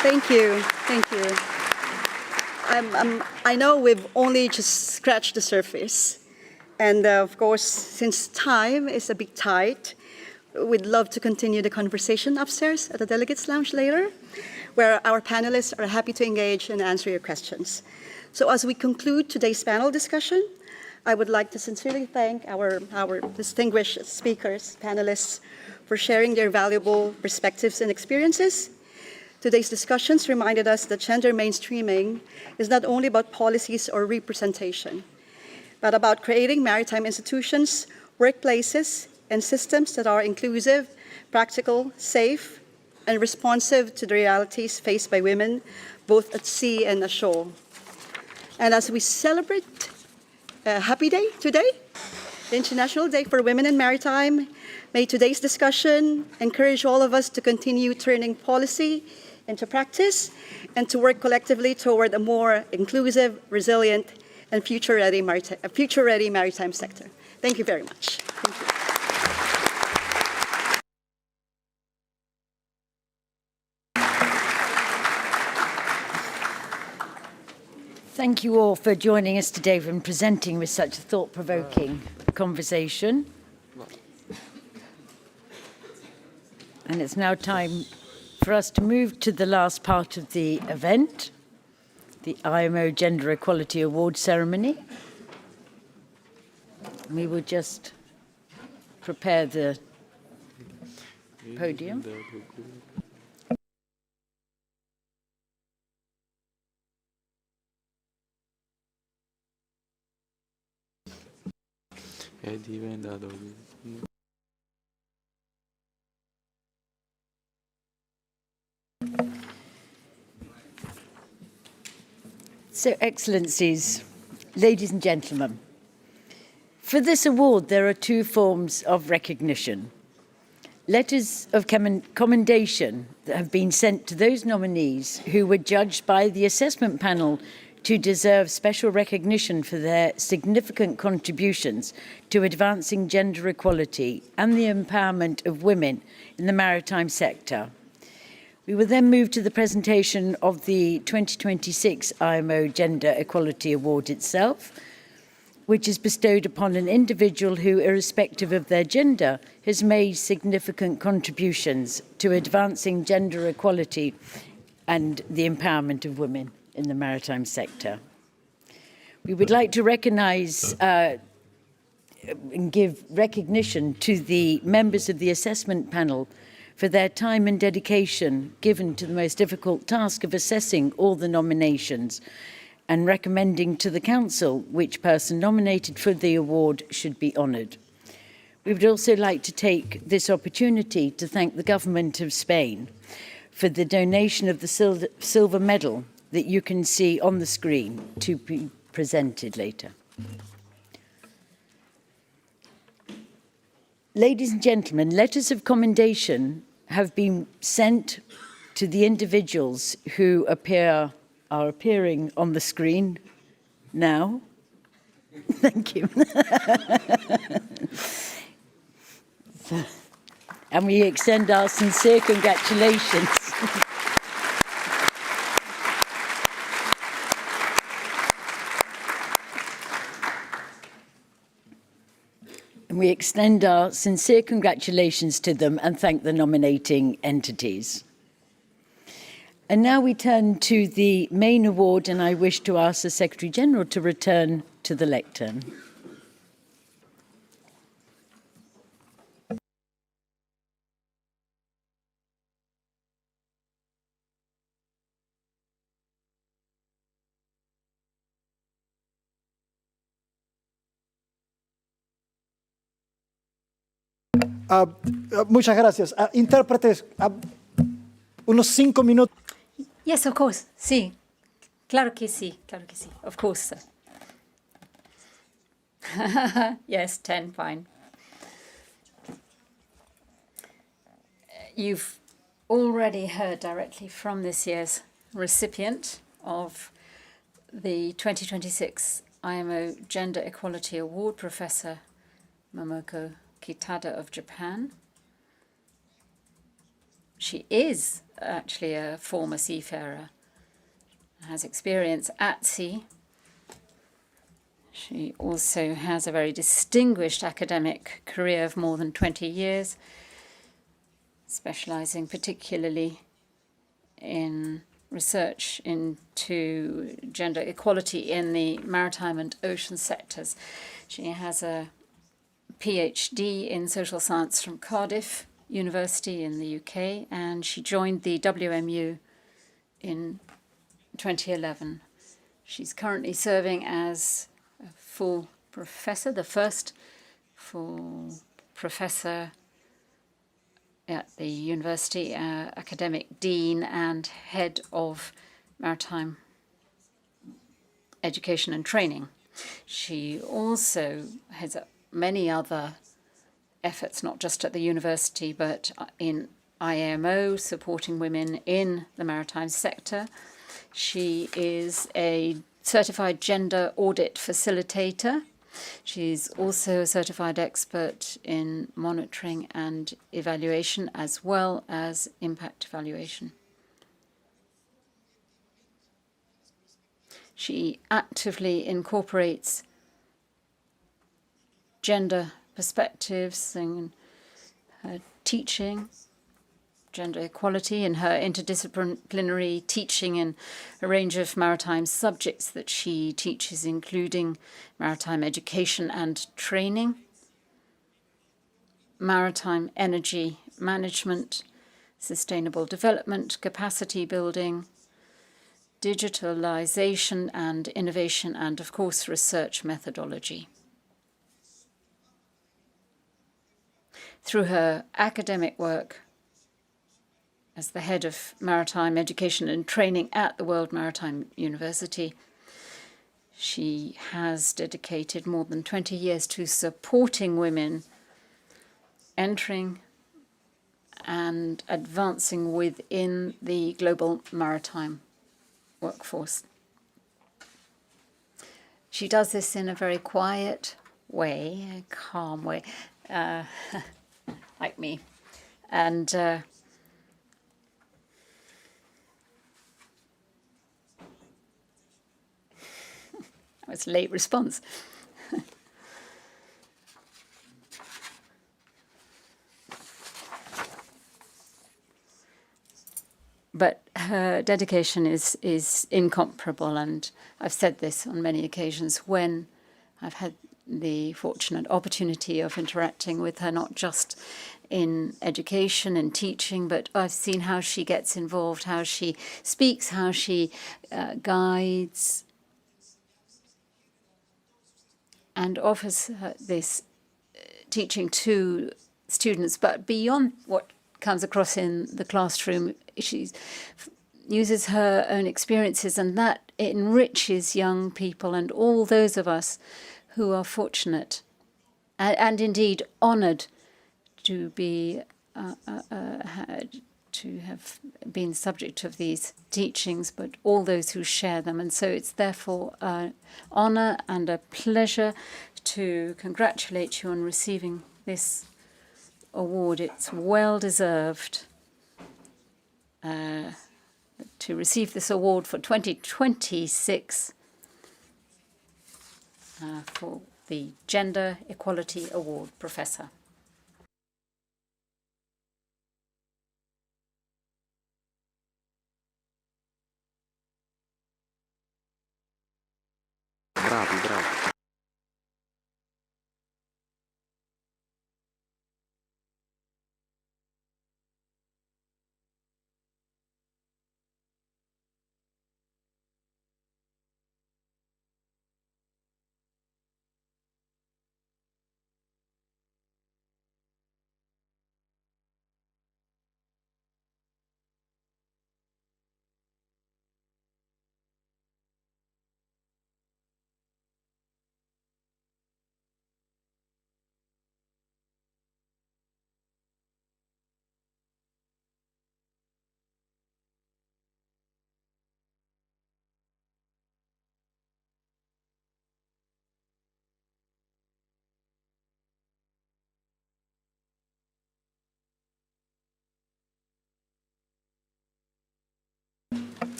Thank you. Thank you. I know we've only just scratched the surface. And of course, since time is a bit tight, we'd love to continue the conversation upstairs at the Delegates Lounge later, where our panelists are happy to engage and answer your questions. So as we conclude today's panel discussion, I would like to sincerely thank our distinguished speakers, panelists, for sharing their valuable perspectives and experiences. Today's discussions reminded us that gender mainstreaming is not only about policies or representation, but about creating maritime institutions, workplaces, and systems that are inclusive, practical, safe, and responsive to the realities faced by women, both at sea and ashore. And as we celebrate a happy day today, the International Day for Women in Maritime, may today's discussion encourage all of us to continue turning policy into practice and to work collectively toward a more inclusive, resilient, and future-ready maritime sector. Thank you very much. Thank you. Thank you all for joining us today and presenting with such a thought-provoking conversation. And it's now time for us to move to the last part of the event, the IMO Gender Equality Award ceremony. We will just prepare the podium. So, Excellencies, ladies and gentlemen, for this award there are two forms of recognition. Letters of commendation that have been sent to those nominees who were judged by the assessment panel to deserve special recognition for their significant contributions to advancing gender equality and the empowerment of women in the maritime sector. We will then move to the presentation of the 2026 IMO Gender Equality Award itself, which is bestowed upon an individual who, irrespective of their gender, has made significant contributions to advancing gender equality and the empowerment of women in the maritime sector. We would like to recognise and give recognition to the members of the assessment panel for their time and dedication given to the most difficult task of assessing all the nominations and recommending to the Council which person nominated for the award should be honoured. We would also like to take this opportunity to thank the Government of Spain for the donation of the silver medal that you can see on the screen to be presented later. Ladies and gentlemen, letters of commendation have been sent to the individuals who are appearing on the screen now. Thank you. And we extend our sincere congratulations. And we extend our sincere congratulations to them and thank the nominating entities. And now we turn to the main award, and I wish to ask the Secretary-General to return to the lectern. Muchas gracias. Intérpretes, unos 5 minutos. Yes, of course. Sí. Claro que sí. Claro que sí. Of course, sir. Yes, 10, fine. You've already heard directly from this year's recipient of the 2026 IMO Gender Equality Award, Professor Momoko Kitada of Japan. She is actually a former seafarer, has experience at sea. She also has a very distinguished academic career of more than 20 years, specializing particularly in research into gender equality in the maritime and ocean sectors. She has a PhD in social science from Cardiff University in the UK, and she joined the WMU in 2011. She's currently serving as a full professor, the first full professor at the university, academic dean and head of maritime education and training. She also has many other efforts, not just at the university, but in IMO, supporting women in the maritime sector. She is a certified gender audit facilitator. She's also a certified expert in monitoring and evaluation, as well as impact evaluation. She actively incorporates gender perspectives in her teaching, gender equality in her interdisciplinary teaching in a range of maritime subjects that she teaches, including maritime education and training, maritime energy management, sustainable development, capacity building, digitalization and innovation, and of course, research methodology. Through her academic work as the head of maritime education and training at the World Maritime University, she has dedicated more than 20 years to supporting women entering and advancing within the global maritime workforce. She does this in a very quiet way, a calm way, like me. And that was a late response. But her dedication is incomparable, and I've said this on many occasions when I've had the fortunate opportunity of interacting with her, not just in education and teaching, but I've seen how she gets involved, how she speaks, how she guides and offers this teaching to students. But beyond what comes across in the classroom, she uses her own experiences, and that enriches young people and all those of us who are fortunate and indeed honoured to be to have been subject of these teachings, but all those who share them. And so it's therefore an honour and a pleasure to congratulate you on receiving this award. It's well deserved to receive this award for 2026 for the the Gender Equality Award, Professor. Bravi, bravi.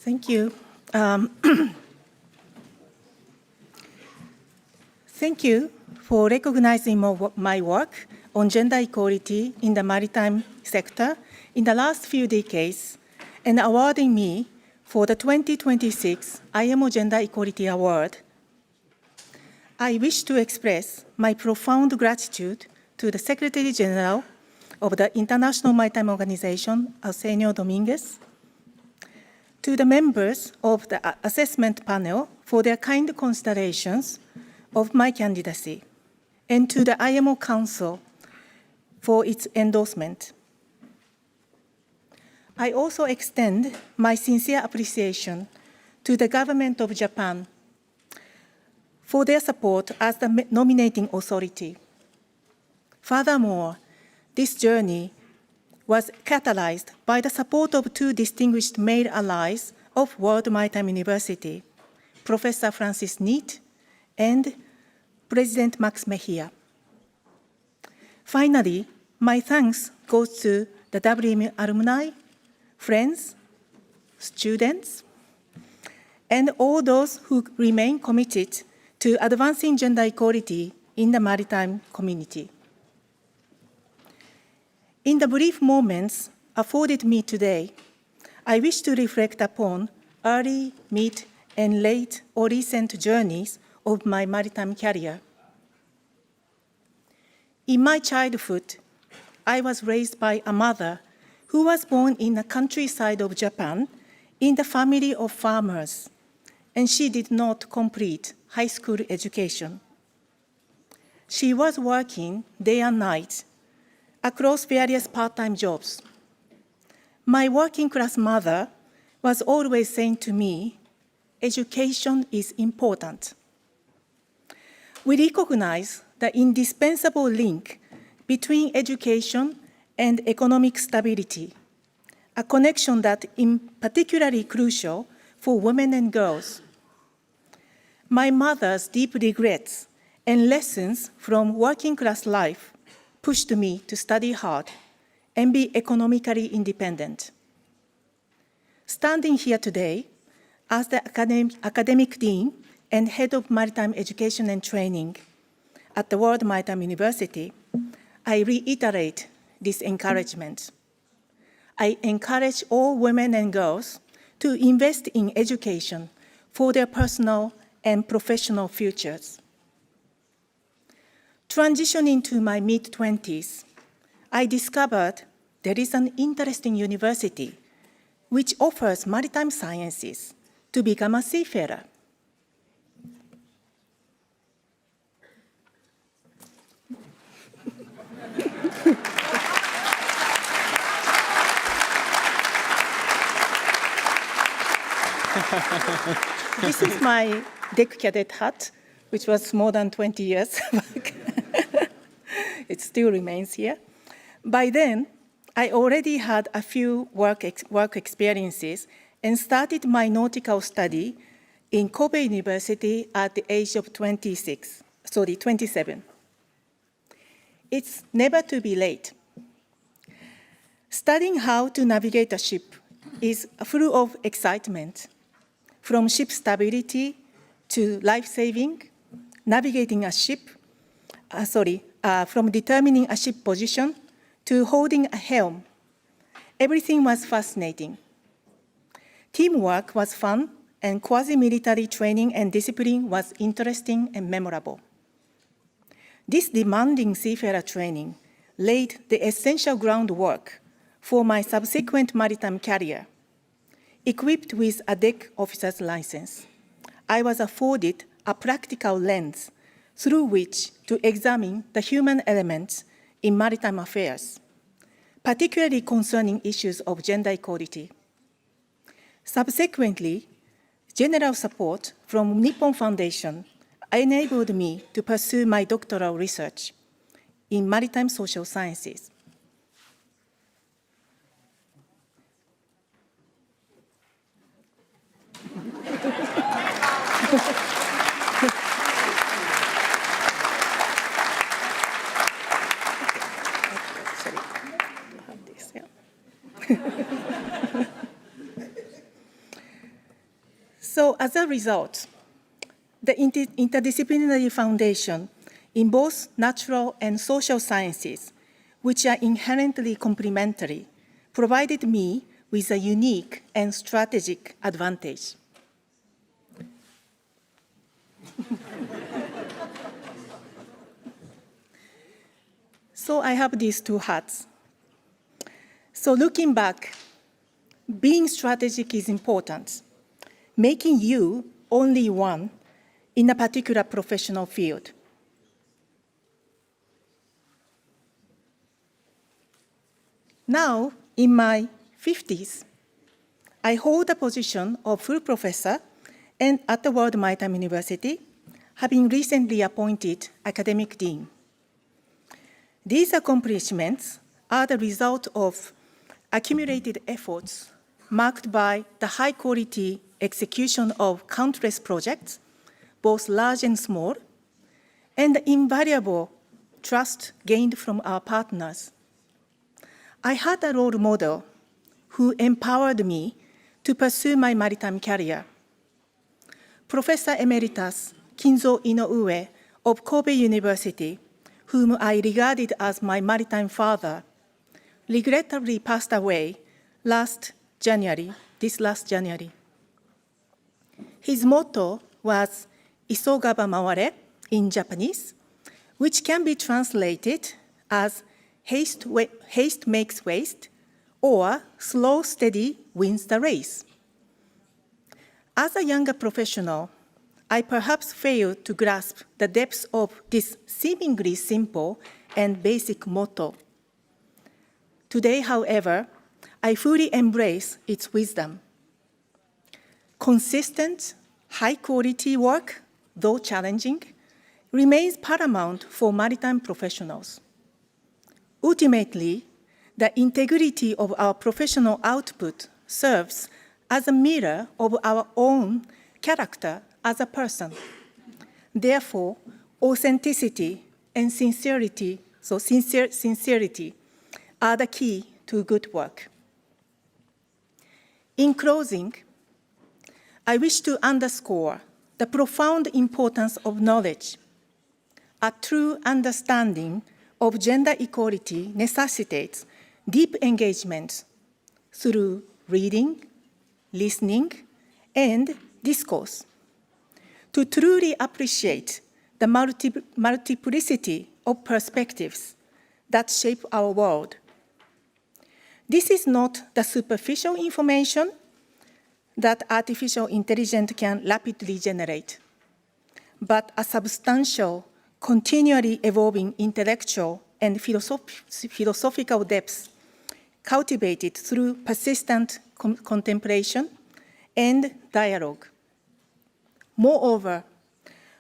Thank you. Thank you for recognizing my work on gender equality in the maritime sector in the last few decades and awarding me for the 2026 IMO Gender Equality Award. I wish to express my profound gratitude to the Secretary General of the International Maritime Organization, Arsenio Dominguez, to the members of the assessment panel for their kind considerations of my candidacy, and to the IMO Council for its endorsement. I also extend my sincere appreciation to the government of Japan for their support as the nominating authority. Furthermore, this journey was catalyzed by the support of two distinguished male allies of World Maritime University, Professor Francis Neate and President Max Mejia. Finally, my thanks goes to the WM alumni, friends, students, and all those who remain committed to advancing gender equality in the maritime community. In the brief moments afforded me today, I wish to reflect upon early, mid, and late or recent journeys of my maritime career. In my childhood, I was raised by a mother who was born in the countryside of Japan in the family of farmers, and she did not complete high school education. She was working day and night across various part-time jobs. My working-class mother was always saying to me, education is important. We recognize the indispensable link between education and economic stability, a connection that is particularly crucial for women and girls. My mother's deep regrets and lessons from working-class life pushed me to study hard and be economically independent. Standing here today as the academic dean and head of maritime education and training at the World Maritime University, I reiterate this encouragement. I encourage all women and girls to invest in education for their personal and professional futures. Transitioning to my mid-20s, I discovered there is an interesting university which offers maritime sciences to become a seafarer. This is my deck cadet hat, which was more than 20 years back. It still remains here. By then, I already had a few work experiences and started my nautical study in Kobe University at the age of 27. It's never too be late. Studying how to navigate a ship is full of excitement, from ship stability to life-saving, navigating a ship, from determining a ship position to holding a helm. Everything was fascinating. Teamwork was fun, and quasi-military training and discipline was interesting and memorable. This demanding seafarer training laid the essential groundwork for my subsequent maritime career. Equipped with a deck officer's license, I was afforded a practical lens through which to examine the human elements in maritime affairs, particularly concerning issues of gender equality. Subsequently, general support from Nippon Foundation enabled me to pursue my doctoral research in maritime social sciences. So as a result, the interdisciplinary foundation in both natural and social sciences, which are inherently complementary, provided me with a unique and strategic advantage. So I have these two hats. So looking back, being strategic is important. Making you only one in a particular professional field. Now, in my 50s, I hold the position of full professor and at the World Maritime University, having recently appointed academic dean. These accomplishments are the result of accumulated efforts marked by the high-quality execution of countless projects, both large and small, and the invaluable trust gained from our partners. I had a role model who empowered me to pursue my maritime career. Professor Emeritus Kinzo Inoue of Kobe University, whom I regarded as my maritime father, regrettably passed away this last January. His motto was Isogaba Maware in Japanese, which can be translated as haste makes waste, or slow, steady wins the race. As a younger professional, I perhaps failed to grasp the depths of this seemingly simple and basic motto. Today, however, I fully embrace its wisdom. Consistent, high-quality work, though challenging, remains paramount for maritime professionals. Ultimately, the integrity of our professional output serves as a mirror of our own character as a person. Therefore, authenticity and sincerity, sincerity are the key to good work. In closing, I wish to underscore the profound importance of knowledge. A true understanding of gender equality necessitates deep engagement through reading, listening, and discourse. To truly appreciate the multiplicity of perspectives that shape our world. This is not the superficial information that artificial intelligence can rapidly generate, but a substantial, continually evolving intellectual and philosophical depths cultivated through persistent contemplation and dialogue. Moreover,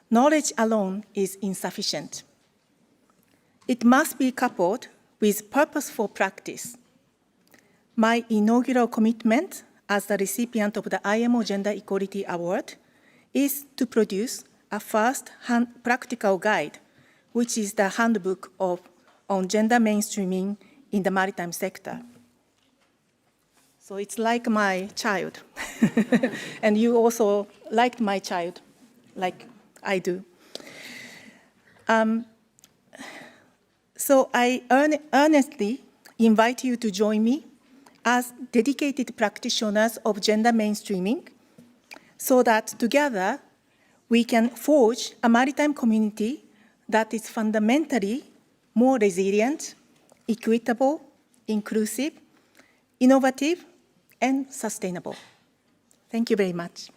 knowledge alone is insufficient. It must be coupled with purposeful practice. My inaugural commitment as the recipient of the IMO Gender Equality Award is to produce a first practical guide, which is the Handbook on Gender Mainstreaming in the Maritime Sector. So it's like my child. And you also liked my child, like I do. So I earnestly invite you to join me as dedicated practitioners of gender mainstreaming, so that together we can forge a maritime community that is fundamentally more resilient, equitable, inclusive, innovative, and sustainable. Thank you very much.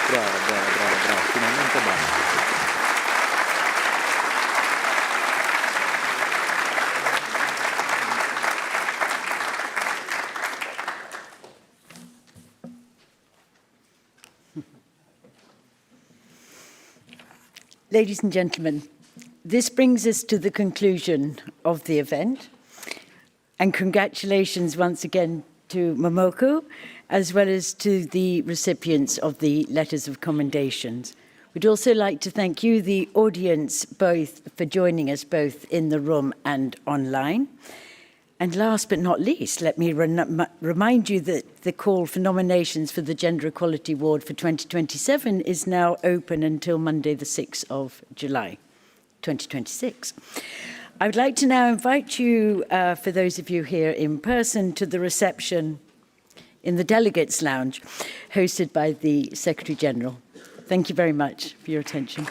Brava, brava, brava, brava, finalmente basta. Ladies and gentlemen, this brings us to the conclusion of the event. And congratulations once again to Momoko, as well as to the recipients of the letters of commendations. We'd also like to thank you, the audience, both for joining us both in the room and online. And last but not least, let me remind you that the call for nominations for the Gender Equality Award for 2027 is now open until Monday, the 6th of July, 2026. I would like to now invite you, for those of you here in person, to the reception in the Delegates' Lounge, hosted by the Secretary-General. Thank you very much for your attention.